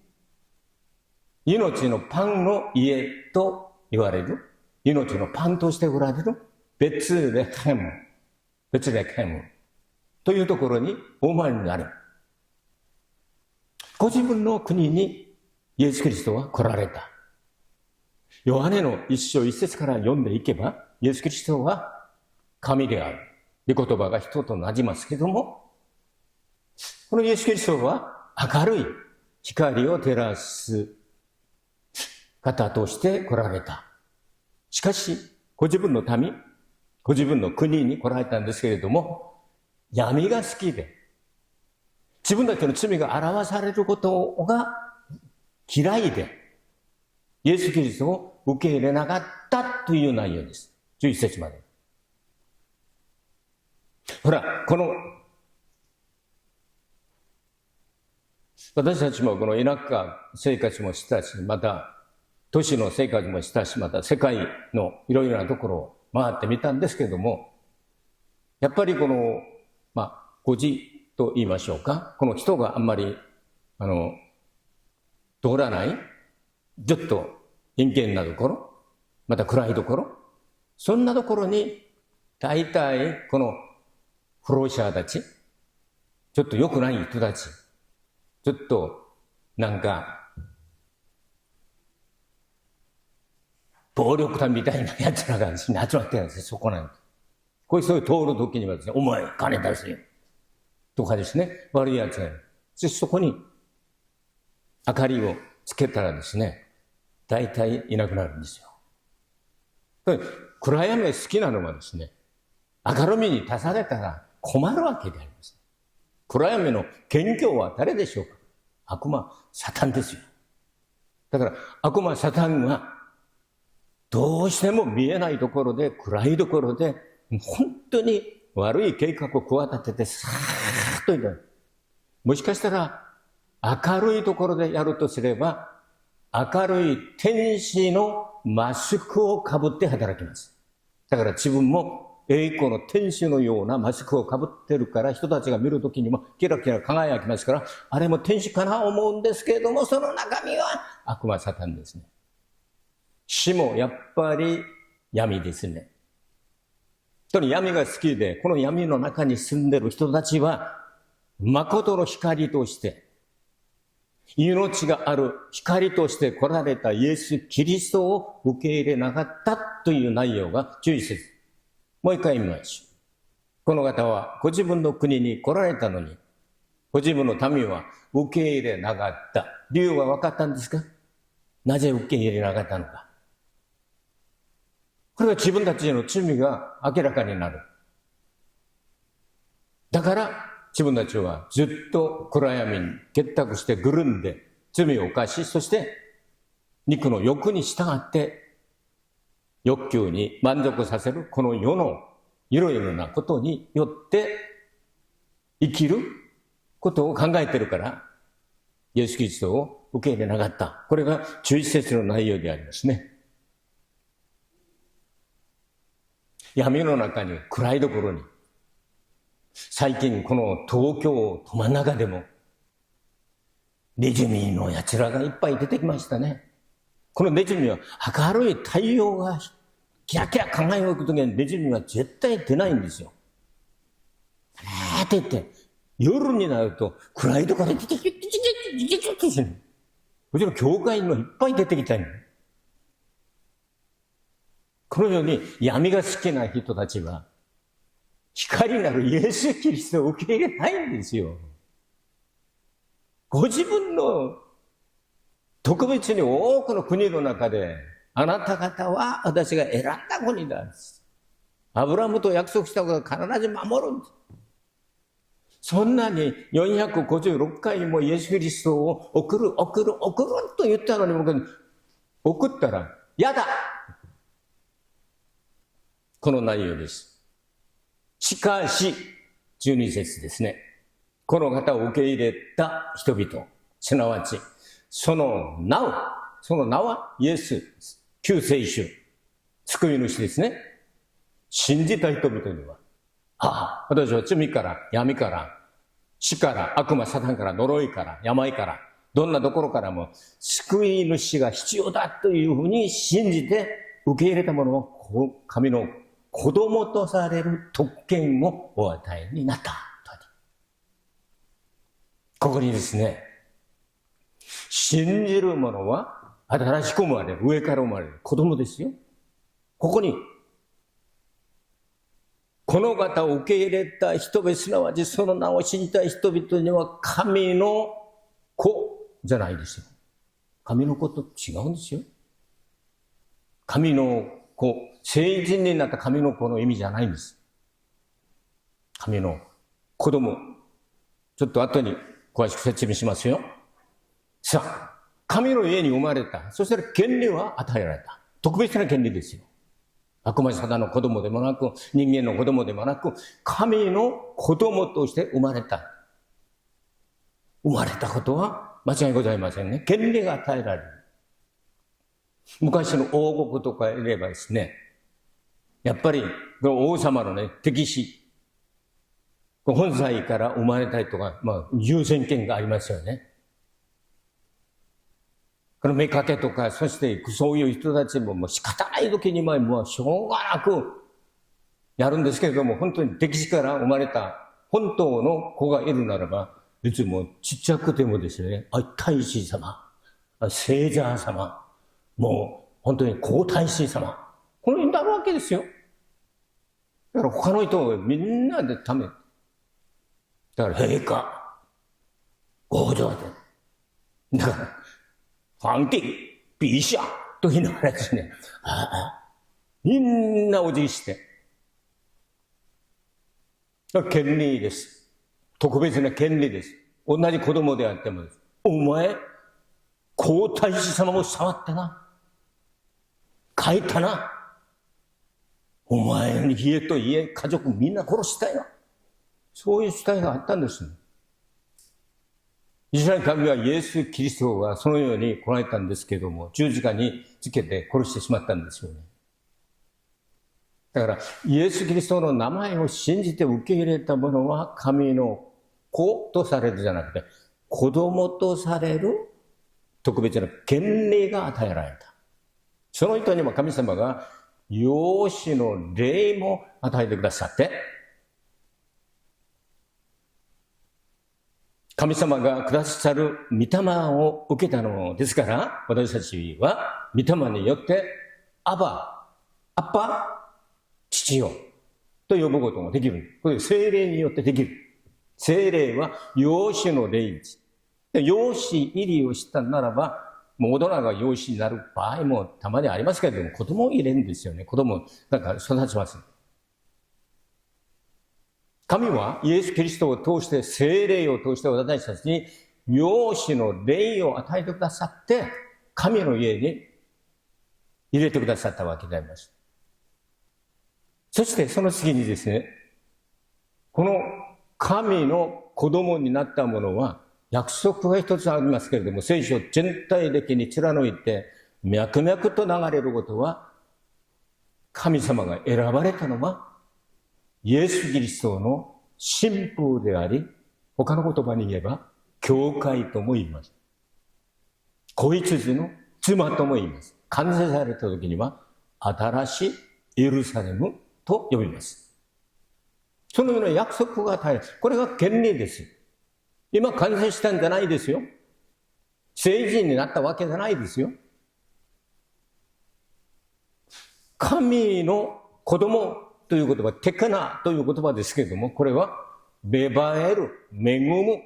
命のパンの家と言われる、命のパンとしておられるベツレヘムというところにお生まれになる。ご自分の国にイエス・キリストは来られた。ヨハネの1章1節から読んでいけば、イエス・キリストは神である。御言葉が人となじますけども、このイエス・キリストは明るい光を照らす方として来られた。しかし、ご自分の民、ご自分の国に来られたんですけれども、闇が好きで、自分たちの罪が表されることが嫌いで、イエス・キリストを受け入れなかったという内容です。11節まで。ほら、この、私たちもこの田舎生活もしたし、また、都市の生活もしたし、また世界のいろいろなところを回ってみたんですけれども、やっぱりこの、孤児と言いましょうか、この人があんまり、通らない、ちょっと偏見なところ、また暗いところ、そんなところに、大体この不老者たち、ちょっと良くない人たち、ちょっとなんか、暴力団みたいな奴らが集まってるんですよ、そこなんです。これそういう通る時にはですね、お前金出せよ。とかですね、悪い奴がいる。そこに明かりをつけたらですね、大体いなくなるんですよ。暗闇好きなのはですね、明るみに足されたら困るわけであります。暗闇の元凶は誰でしょうか？悪魔、サタンですよ。だから悪魔、サタンがどうしても見えないところで、暗いところで、本当に悪い計画を企てて、さーっといた。もしかしたら、明るいところでやるとすれば、明るい天使のマスクをかぶって働きます。だから自分も栄光の天使のようなマスクをかぶってるから、人たちが見るときにもキラキラ輝きますから、あれも天使かな思うんですけれども、その中身は悪魔サタンですね。死もやっぱり闇ですね。人に闇が好きで、この闇の中に住んでる人たちは、誠の光として、命がある光として来られたイエス・キリストを受け入れなかったという内容が11節。もう一回見ましょう。この方はご自分の国に来られたのに、ご自分の民は受け入れなかった。理由は分かったんですか？なぜ受け入れなかったのか。これは自分たちの罪が明らかになる。だから自分たちはずっと暗闇に結託してぐるんで罪を犯し、そして肉の欲に従って欲求に満足させるこの世のいろいろなことによって生きることを考えてるから、イエス・キリストを受け入れなかった。これが11節の内容でありますね。闇の中に暗いところに、最近この東京都真ん中でもネズミのやつらがいっぱい出てきましたね。このネズミは明るい太陽がキラキラ輝くときにネズミは絶対出ないんですよ。って言って夜になると暗いところでキキキキキキキキキキキ、もちろん教会にもいっぱい出てきたんだ。このように闇が好きな人たちは光なるイエス・キリストを受け入れないんですよ。ご自分の特別に多くの国の中で、あなた方は私が選んだ国だ。アブラムと約束したことを必ず守るんです。そんなに456回もイエス・キリストを送ると言ったのに、僕送ったらやだ。この内容です。しかし、12節ですね。この方を受け入れた人々、すなわち、その名はイエス、救世主、救い主ですね。信じた人々には、私は罪から、闇から、死から、悪魔、サタンから、呪いから、病から、どんなところからも救い主が必要だというふうに信じて受け入れたものを神の子供とされる特権をお与えになった。ここにですね、信じる者は新しく生まれる、上から生まれる子供ですよ。ここに、この方を受け入れた人々、すなわちその名を信じた人々には神の子じゃないですよ。神の子と違うんですよ。神の子、成人になった神の子の意味じゃないんです。神の子供。ちょっと後に詳しく説明しますよ。さあ、神の家に生まれた。そしたら権利は与えられた。特別な権利ですよ。悪魔サタンの子供でもなく、人間の子供でもなく、神の子供として生まれた。生まれたことは間違いございませんね。権利が与えられる。昔の王国とかいればですね、やっぱり王様のね、敵視、本妻から生まれたりとか、優先権がありますよね。この妾とか、そしてそういう人たちももう仕方ない時にもうしょうがなくやるんですけれども、本当に敵視から生まれた本当の子がいるならば、いつもちっちゃくてもですね、大使様、聖者様、もう本当に皇太子様、このようになるわけですよ。だから他の人がみんなでため、だから陛下、王女で、だから、皇帝、陛下と言いながらですね、みんなお辞儀して、権利です。特別な権利です。同じ子供であってもです。お前、皇太子様も触ったな。書いたな。お前に家と家、家族みんな殺したよ。そういう主体があったんです。イスラエル神はイエス・キリストがそのように来られたんですけれども、十字架につけて殺してしまったんですよね。だから、イエス・キリストの名前を信じて受け入れた者は神の子とされるじゃなくて、子供とされる特別な権利が与えられた。その人にも神様が養子の霊も与えてくださって、神様がくださる御霊を受けたのですから、私たちは御霊によって、アバ、アッパ、父よと呼ぶことができる。これ聖霊によってできる。聖霊は養子の霊です。養子入りをしたならば、もう大人が養子になる場合もたまにありますけれども、子供を入れるんですよね。子供、だから育ちます。神はイエス・キリストを通して、聖霊を通して私たちに養子の霊を与えてくださって、神の家に入れてくださったわけであります。そしてその次にですね、この神の子供になったものは約束が一つありますけれども、聖書全体的に貫いて脈々と流れることは、神様が選ばれたのはイエス・キリストの新婦であり、他の言葉に言えば教会とも言います。子羊の妻とも言います。完成された時には新しいエルサレムと呼びます。そのような約束が与えられる。これが権利です。今完成したんじゃないですよ。聖人になったわけじゃないですよ。神の子供という言葉、テカナという言葉ですけれども、これは芽生える、恵む、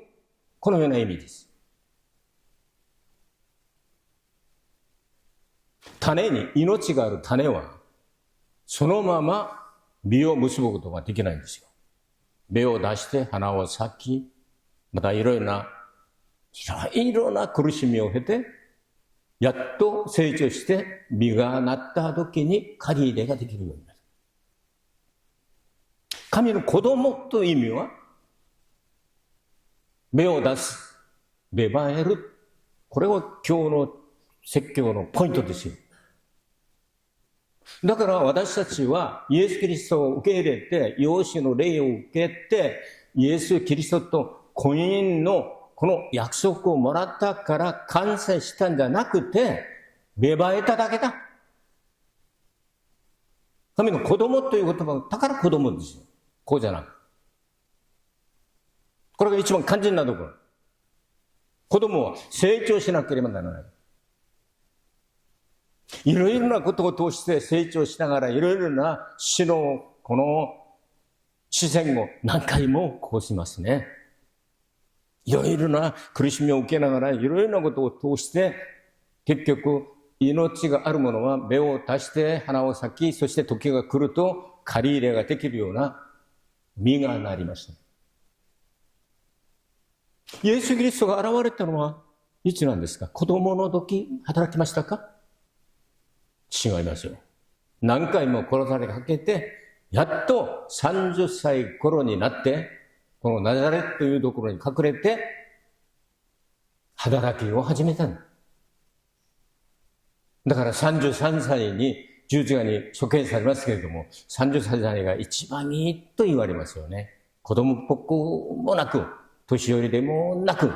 このような意味です。種に命がある種は、そのまま実を結ぶことができないんですよ。芽を出して花を咲き、またいろいろな苦しみを経て、やっと成長して実がなった時に刈り入れができるようになる。神の子供という意味は、芽を出す、芽生える。これは今日の説教のポイントですよ。だから私たちはイエス・キリストを受け入れて、養子の霊を受けて、イエス・キリストと婚姻のこの約束をもらったから完成したんじゃなくて、芽生えただけだ。神の子供という言葉だから子供ですよ。こうじゃなく。これが一番肝心なところ。子供は成長しなければならない。いろいろなことを通して成長しながら、いろいろな死のこの視線を何回もこうしますね。いろいろな苦しみを受けながら、いろいろなことを通して、結局命があるものは芽を出して花を咲き、そして時が来ると刈り入れができるような実がなりました。イエス・キリストが現れたのはいつなんですか？子供の時働きましたか？違いますよ。何回も殺されかけて、やっと30歳頃になって、このナザレというところに隠れて、働きを始めたんだ。だから33歳に十字架に処刑されますけれども、33歳が一番いいと言われますよね。子供っぽくもなく、年寄りでもなく、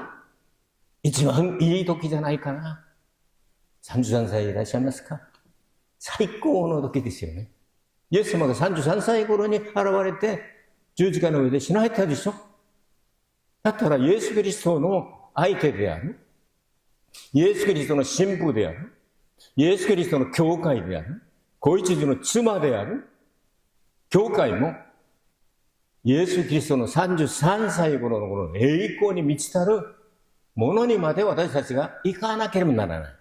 一番いい時じゃないかな。33歳いらっしゃいますか？最高の時ですよね。イエス様が33歳頃に現れて、十字架の上で死なれたでしょ。だったらイエス・キリストの相手である、イエス・キリストの新婦である、イエス・キリストの教会である、子羊の妻である、教会も、イエス・キリストの33歳頃のこの栄光に満ちたるものにまで私たちが行かなければならない。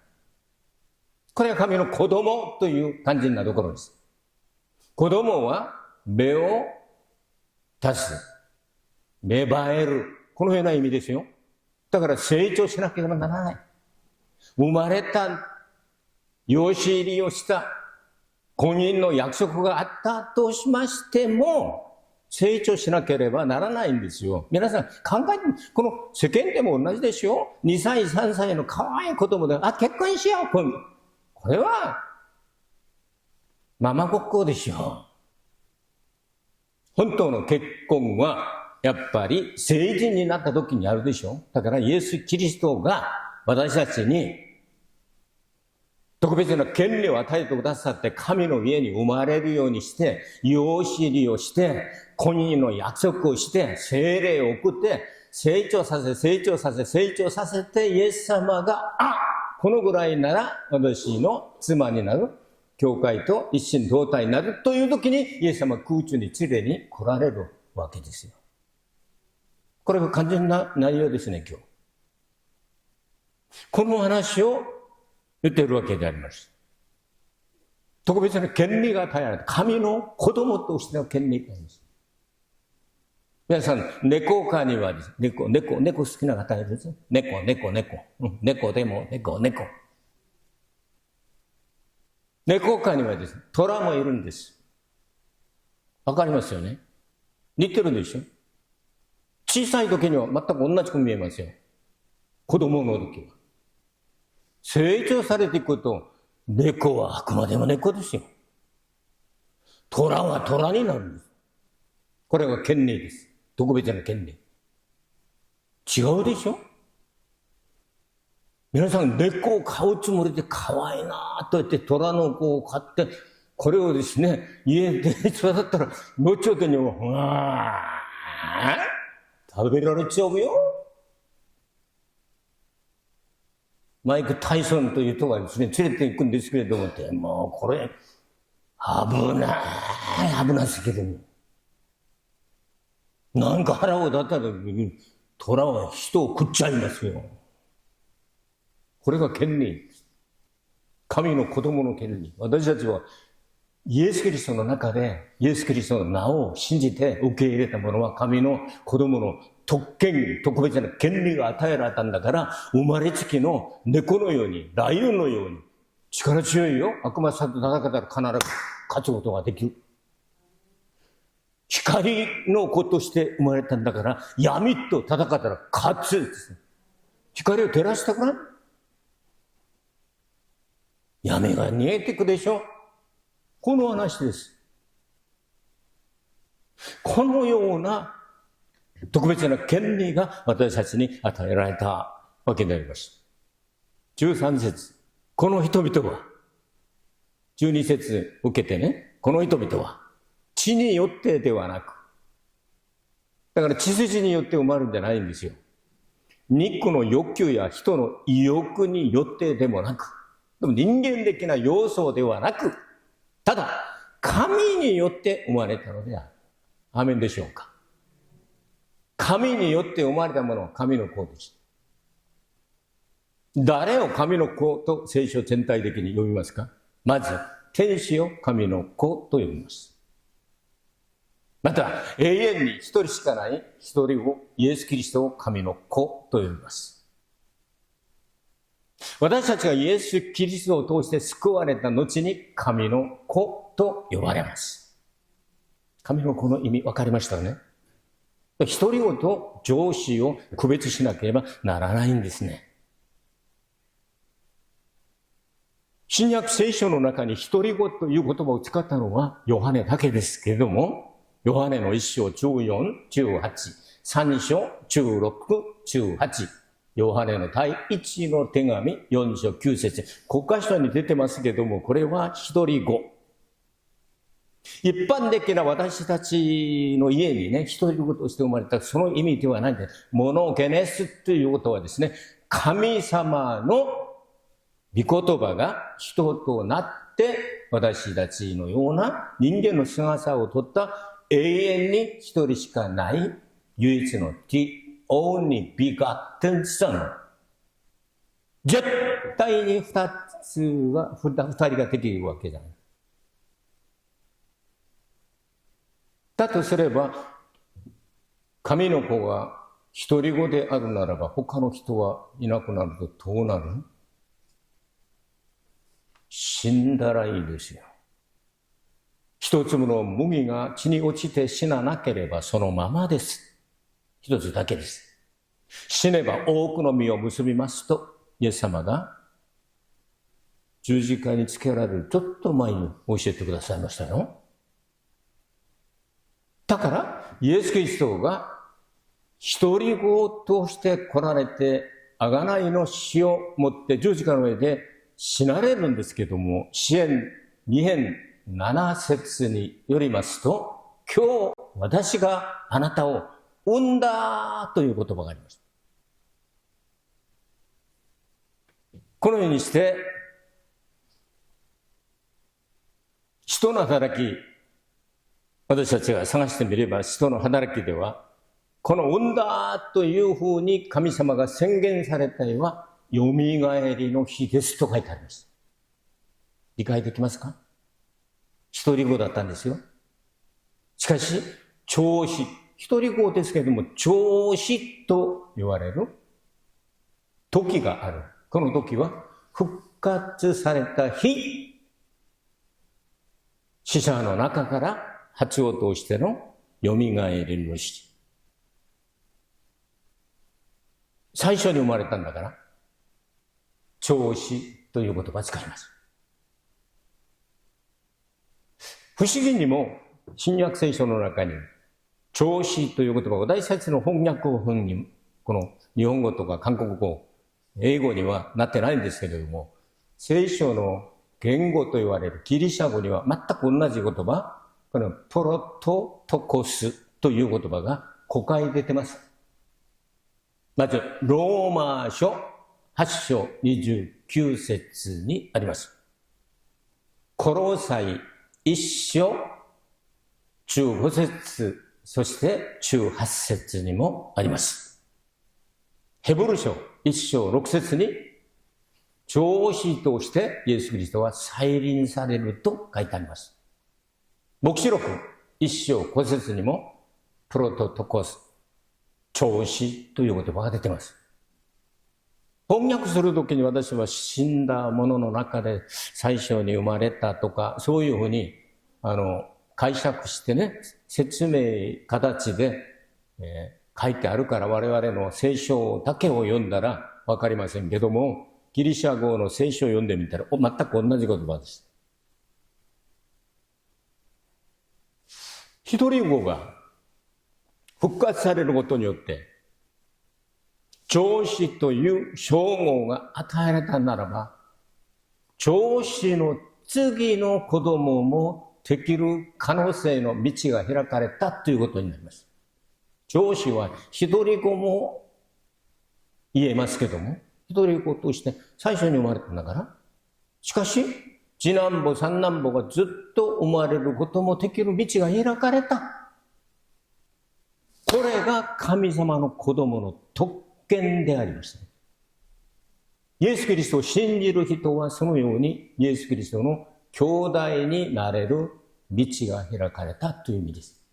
これが神の子供という肝心なところです。子供は目を足す、芽生える、このような意味ですよ。だから成長しなければならない。生まれた、養子入りをした、婚姻の約束があったとしましても、成長しなければならないんですよ。皆さん考えて、この世間でも同じですよ。2歳、3歳の可愛い子供で、結婚しよう。これは、ママごっこでしょう。本当の結婚は、やっぱり成人になった時にあるでしょう。だからイエス・キリストが私たちに特別な権利を与えてくださって、神の家に生まれるようにして、養子入りをして、婚姻の約束をして、聖霊を送って、成長させて、イエス様が、このぐらいなら私の妻になる、教会と一心同体になるという時に、イエス様は空中に連れに来られるわけですよ。これが完全な内容ですね、今日。この話を言っているわけであります。特別な権利が与えられた。神の子供としての権利があります。皆さん、猫科にはです、猫好きな方いるんですよ。猫でも猫。猫科にはです、虎もいるんです。わかりますよね。似てるでしょ。小さい時には全く同じく見えますよ。子供の時は。成長されていくと、猫はあくまでも猫ですよ。虎は虎になるんです。これが権利です。特別な権利。違うでしょ？皆さん、猫を飼うつもりで可愛いなと言って虎の子を飼って、これをですね、家で育ったら、後ほどにも、食べられちゃうよ。マイク・タイソンという人がですね、連れて行くんですけれども、もうこれ、危なすぎる。なんか腹を立った時に、虎は人を食っちゃいますよ。これが権利。神の子供の権利。私たちはイエス・キリストの中で、イエス・キリストの名を信じて受け入れた者は神の子供の特別な権利が与えられたんだから、生まれつきの猫のように、ライオンのように、力強いよ。悪魔さんと戦ったら必ず勝つことができる。光の子として生まれたんだから、闇と戦ったら勝つです。光を照らしたくない？闇が逃げていくでしょ。この話です。このような特別な権利が私たちに与えられたわけであります。13節、この人々は、12節受けてね、この人々は、血によってではなく、だから血筋によって生まれるんじゃないんですよ。肉の欲求や人の意欲によってでもなく、でも人間的な要素ではなく、ただ、神によって生まれたのである。アーメンでしょうか。神によって生まれたものは神の子です。誰を神の子と聖書全体的に呼びますか？まず、天使を神の子と呼びます。また、永遠に一人しかない一人を、イエス・キリストを神の子と呼びます。私たちがイエス・キリストを通して救われた後に神の子と呼ばれます。神の子の意味分かりましたね。一人子と上司を区別しなければならないんですね。新約聖書の中に独り言という言葉を使ったのはヨハネだけですけれども、ヨハネの1章14、18、3章16、18、ヨハネの第1の手紙4章9節、国家書に出てますけども、これは独り語。一般的な私たちの家にね、独り言として生まれたその意味ではないんです。モノゲネスということはですね、神様の御言葉が人となって私たちのような人間の姿をとった永遠に一人しかない唯一の The only begotten Son。絶対に二人ができるわけじゃない。だとすれば、神の子が独り子であるならば他の人はいなくなるとどうなる？死んだらいいですよ。一粒の麦が地に落ちて死ななければそのままです。一つだけです。死ねば多くの実を結びますと、イエス様が十字架につけられるちょっと前に教えてくださいましたよ。だから、イエス・キリストが独り子として来られて、贖いの死をもって十字架の上で死なれるんですけども、詩編2編7節によりますと、今日私があなたを産んだという言葉があります。このようにして、人の働き、私たちが探してみれば、人の働きでは、この産んだというふうに神様が宣言された絵は、よみがえりの日ですと書いてあります。理解できますか？独り子だったんですよ。しかし、長子、独り子ですけれども、長子と言われる時がある。この時は、復活された日、死者の中から初を通してのよみがえりの日。最初に生まれたんだから、長子という言葉を使います。不思議にも、新約聖書の中に、長子という言葉が私たちの翻訳本に、この日本語とか韓国語、英語にはなってないんですけれども、聖書の言語と言われるギリシャ語には全く同じ言葉、このプロトトコスという言葉が5回出てます。まず、ローマ書8章29節にあります。コロサイ1章15節、そして18節にもあります。ヘブル書1章6節に、長子としてイエス・キリストは再臨されると書いてあります。黙示録1章5節にも、プロトトコス、長子という言葉が出ています。翻訳するときに私は死んだものの中で最初に生まれたとか、そういうふうに解釈してね、説明形で、書いてあるから我々の聖書だけを読んだらわかりませんけども、ギリシャ語の聖書を読んでみたら全く同じ言葉です。独り子が復活されることによって、長子という称号が与えられたならば、長子の次の子供もできる可能性の道が開かれたということになります。長子は独り子も言えますけども、独り子として最初に生まれたんだから、しかし、次男坊三男坊がずっと生まれることもできる道が開かれた。これが神様の子供の特権でありました。イエス・キリストを信じる人はそのようにイエス・キリストの兄弟になれる道が開かれたという意味です。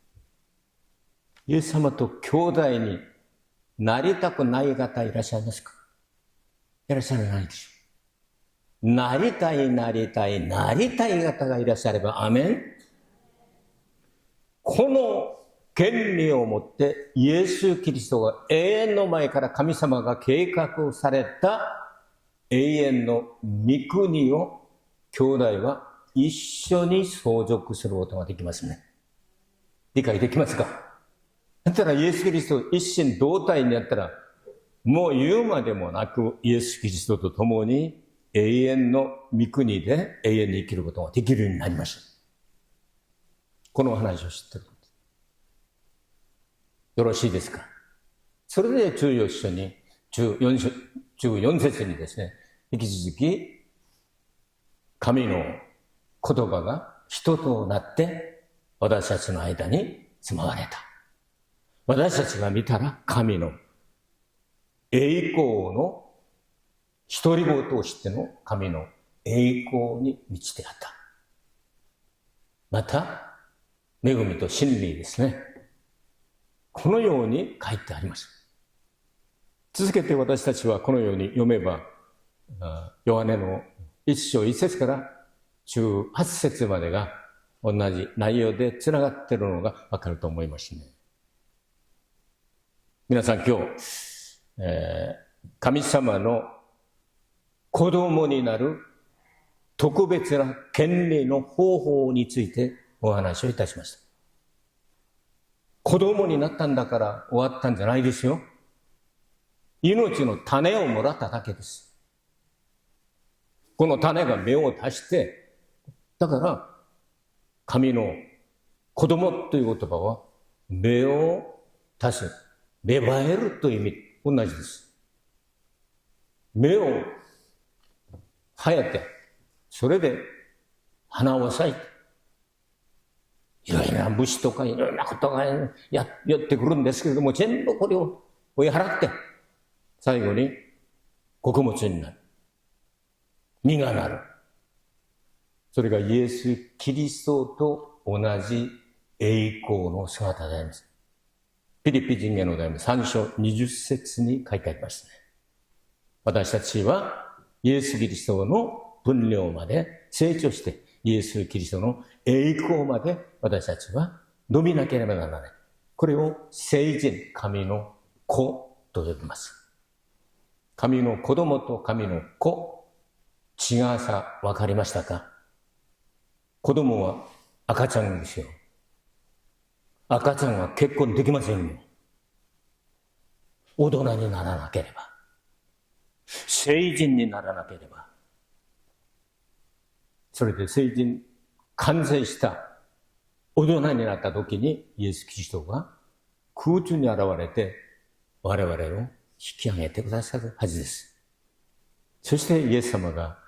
イエス様と兄弟になりたくない方いらっしゃいますか？いらっしゃらないでしょう。なりたい方がいらっしゃれば、アメン。この権利をもってイエス・キリストが永遠の前から神様が計画された永遠の御国を兄弟は一緒に相続することができますね。理解できますか？だったらイエス・キリスト一心同体になったら、もう言うまでもなくイエス・キリストと共に永遠の御国で永遠に生きることができるようになりました。この話を知ってるんです。よろしいですか？それで14章に、14節にですね、引き続き、神の言葉が人となって私たちの間に住まわれた。私たちが見たら神の栄光の独り子としての神の栄光に満ちてあった。また、恵みと真理ですね。このように書いてあります。続けて私たちはこのように読めば、ヨハネの1章1節から18節までが同じ内容でつながっているのがわかると思いますね。皆さん今日、神様の子供になる特別な権利の方法についてお話をいたしました。子供になったんだから終わったんじゃないですよ。命の種をもらっただけです。この種が芽を出して、だから神の子供という言葉は芽を出す、芽生えるという意味同じです。芽を生えて、それで花を咲いて、いろいろな虫とかいろいろなことがやってくるんですけれども、全部これを追い払って、最後に穀物になる。実がなる。それがイエス・キリストと同じ栄光の姿であります。フィリピ人への手紙3章20節に書いてありますね。私たちはイエス・キリストの分量まで成長して、イエス・キリストの栄光まで私たちは伸びなければならない。これを聖人、神の子と呼びます。神の子供と神の子、違うさ分かりましたか？子供は赤ちゃんですよ。赤ちゃんは結婚できませんよ。大人にならなければ。成人にならなければ。それで成人、完成した大人になった時にイエス・キリストが空中に現れて我々を引き上げてくださるはずです。そしてイエス様が、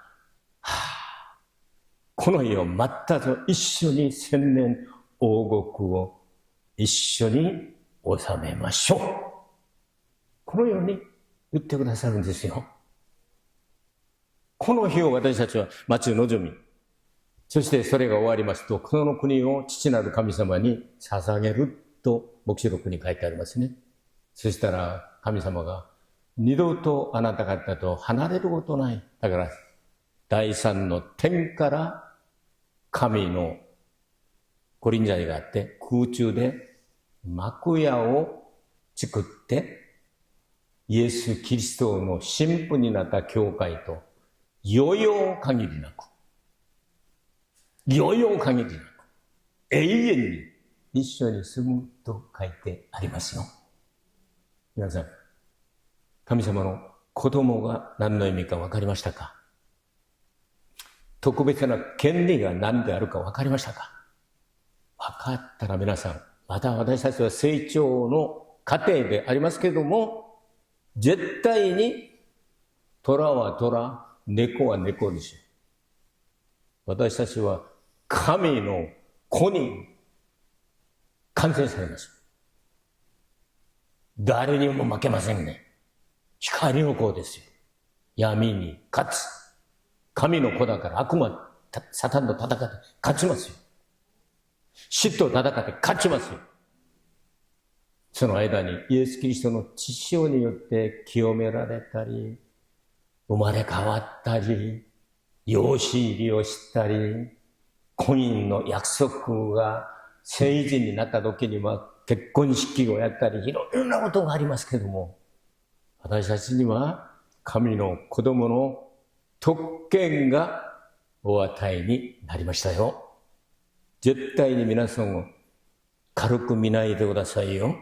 この世をまたと一緒に千年王国を一緒に治めましょう。このように言ってくださるんですよ。この日を私たちは待ち望み、そしてそれが終わりますと、この国を父なる神様に捧げると黙示録に書いてありますね。そしたら神様が二度とあなた方と離れることない。だから第三の天から神の御臨在があって空中で幕屋を作ってイエス・キリストの神父になった教会と余裕限りなく余裕限りなく永遠に一緒に住むと書いてありますよ。皆さん、神様の子供が何の意味か分かりましたか？特別な権利が何であるか分かりましたか？分かったら皆さん、また私たちは成長の過程でありますけれども、絶対に虎は虎、猫は猫ですよ。私たちは神の子に完成されます。誰にも負けませんね。光の子ですよ。闇に勝つ。神の子だから悪魔、サタンと戦って勝ちますよ。死と戦って勝ちますよ。その間にイエス・キリストの血潮によって清められたり、生まれ変わったり、養子入りをしたり、婚姻の約束が成人になった時には結婚式をやったり、いろいろなことがありますけども、私たちには神の子供の特権がお与えになりましたよ。絶対に皆さんを軽く見ないでくださいよ。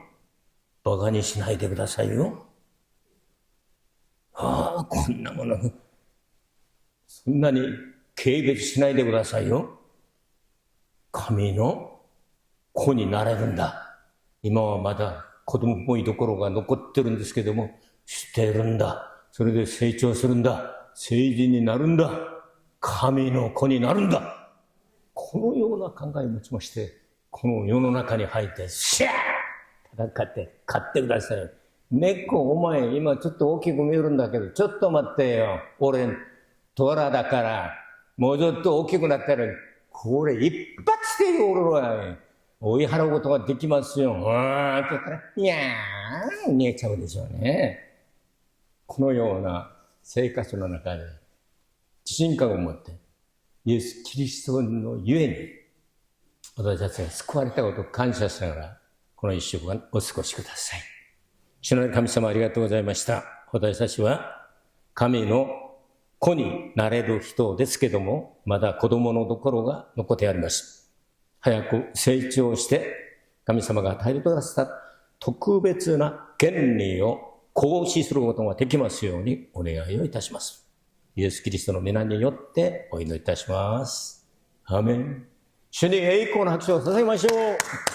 馬鹿にしないでくださいよ。ああ、こんなもの、そんなに軽蔑しないでくださいよ。神の子になれるんだ。今はまだ子供っぽいところが残ってるんですけども、してるんだ。それで成長するんだ。成人になるんだ。神の子になるんだ。このような考えを持ちまして、この世の中に入って、シャー戦って勝ってください。猫、お前、今ちょっと大きく見えるんだけど、ちょっと待ってよ。俺、トラだから、もうちょっと大きくなったら、これ一発で俺は追い払うことができますよ。って言ったら、にゃーん、見えちゃうでしょうね。このような生活の中で、自信感を持って、イエス・キリストのゆえに、私たちが救われたことを感謝しながら、この一週間お過ごしください。主の神様ありがとうございました。私たちは神の子になれる人ですけども、まだ子供のところが残ってあります。早く成長して、神様が与えてくださった特別な権利を行使することができますようにお願いをいたします。イエス・キリストの皆によってお祈りいたします。アーメン。主に栄光の拍手を捧げましょう。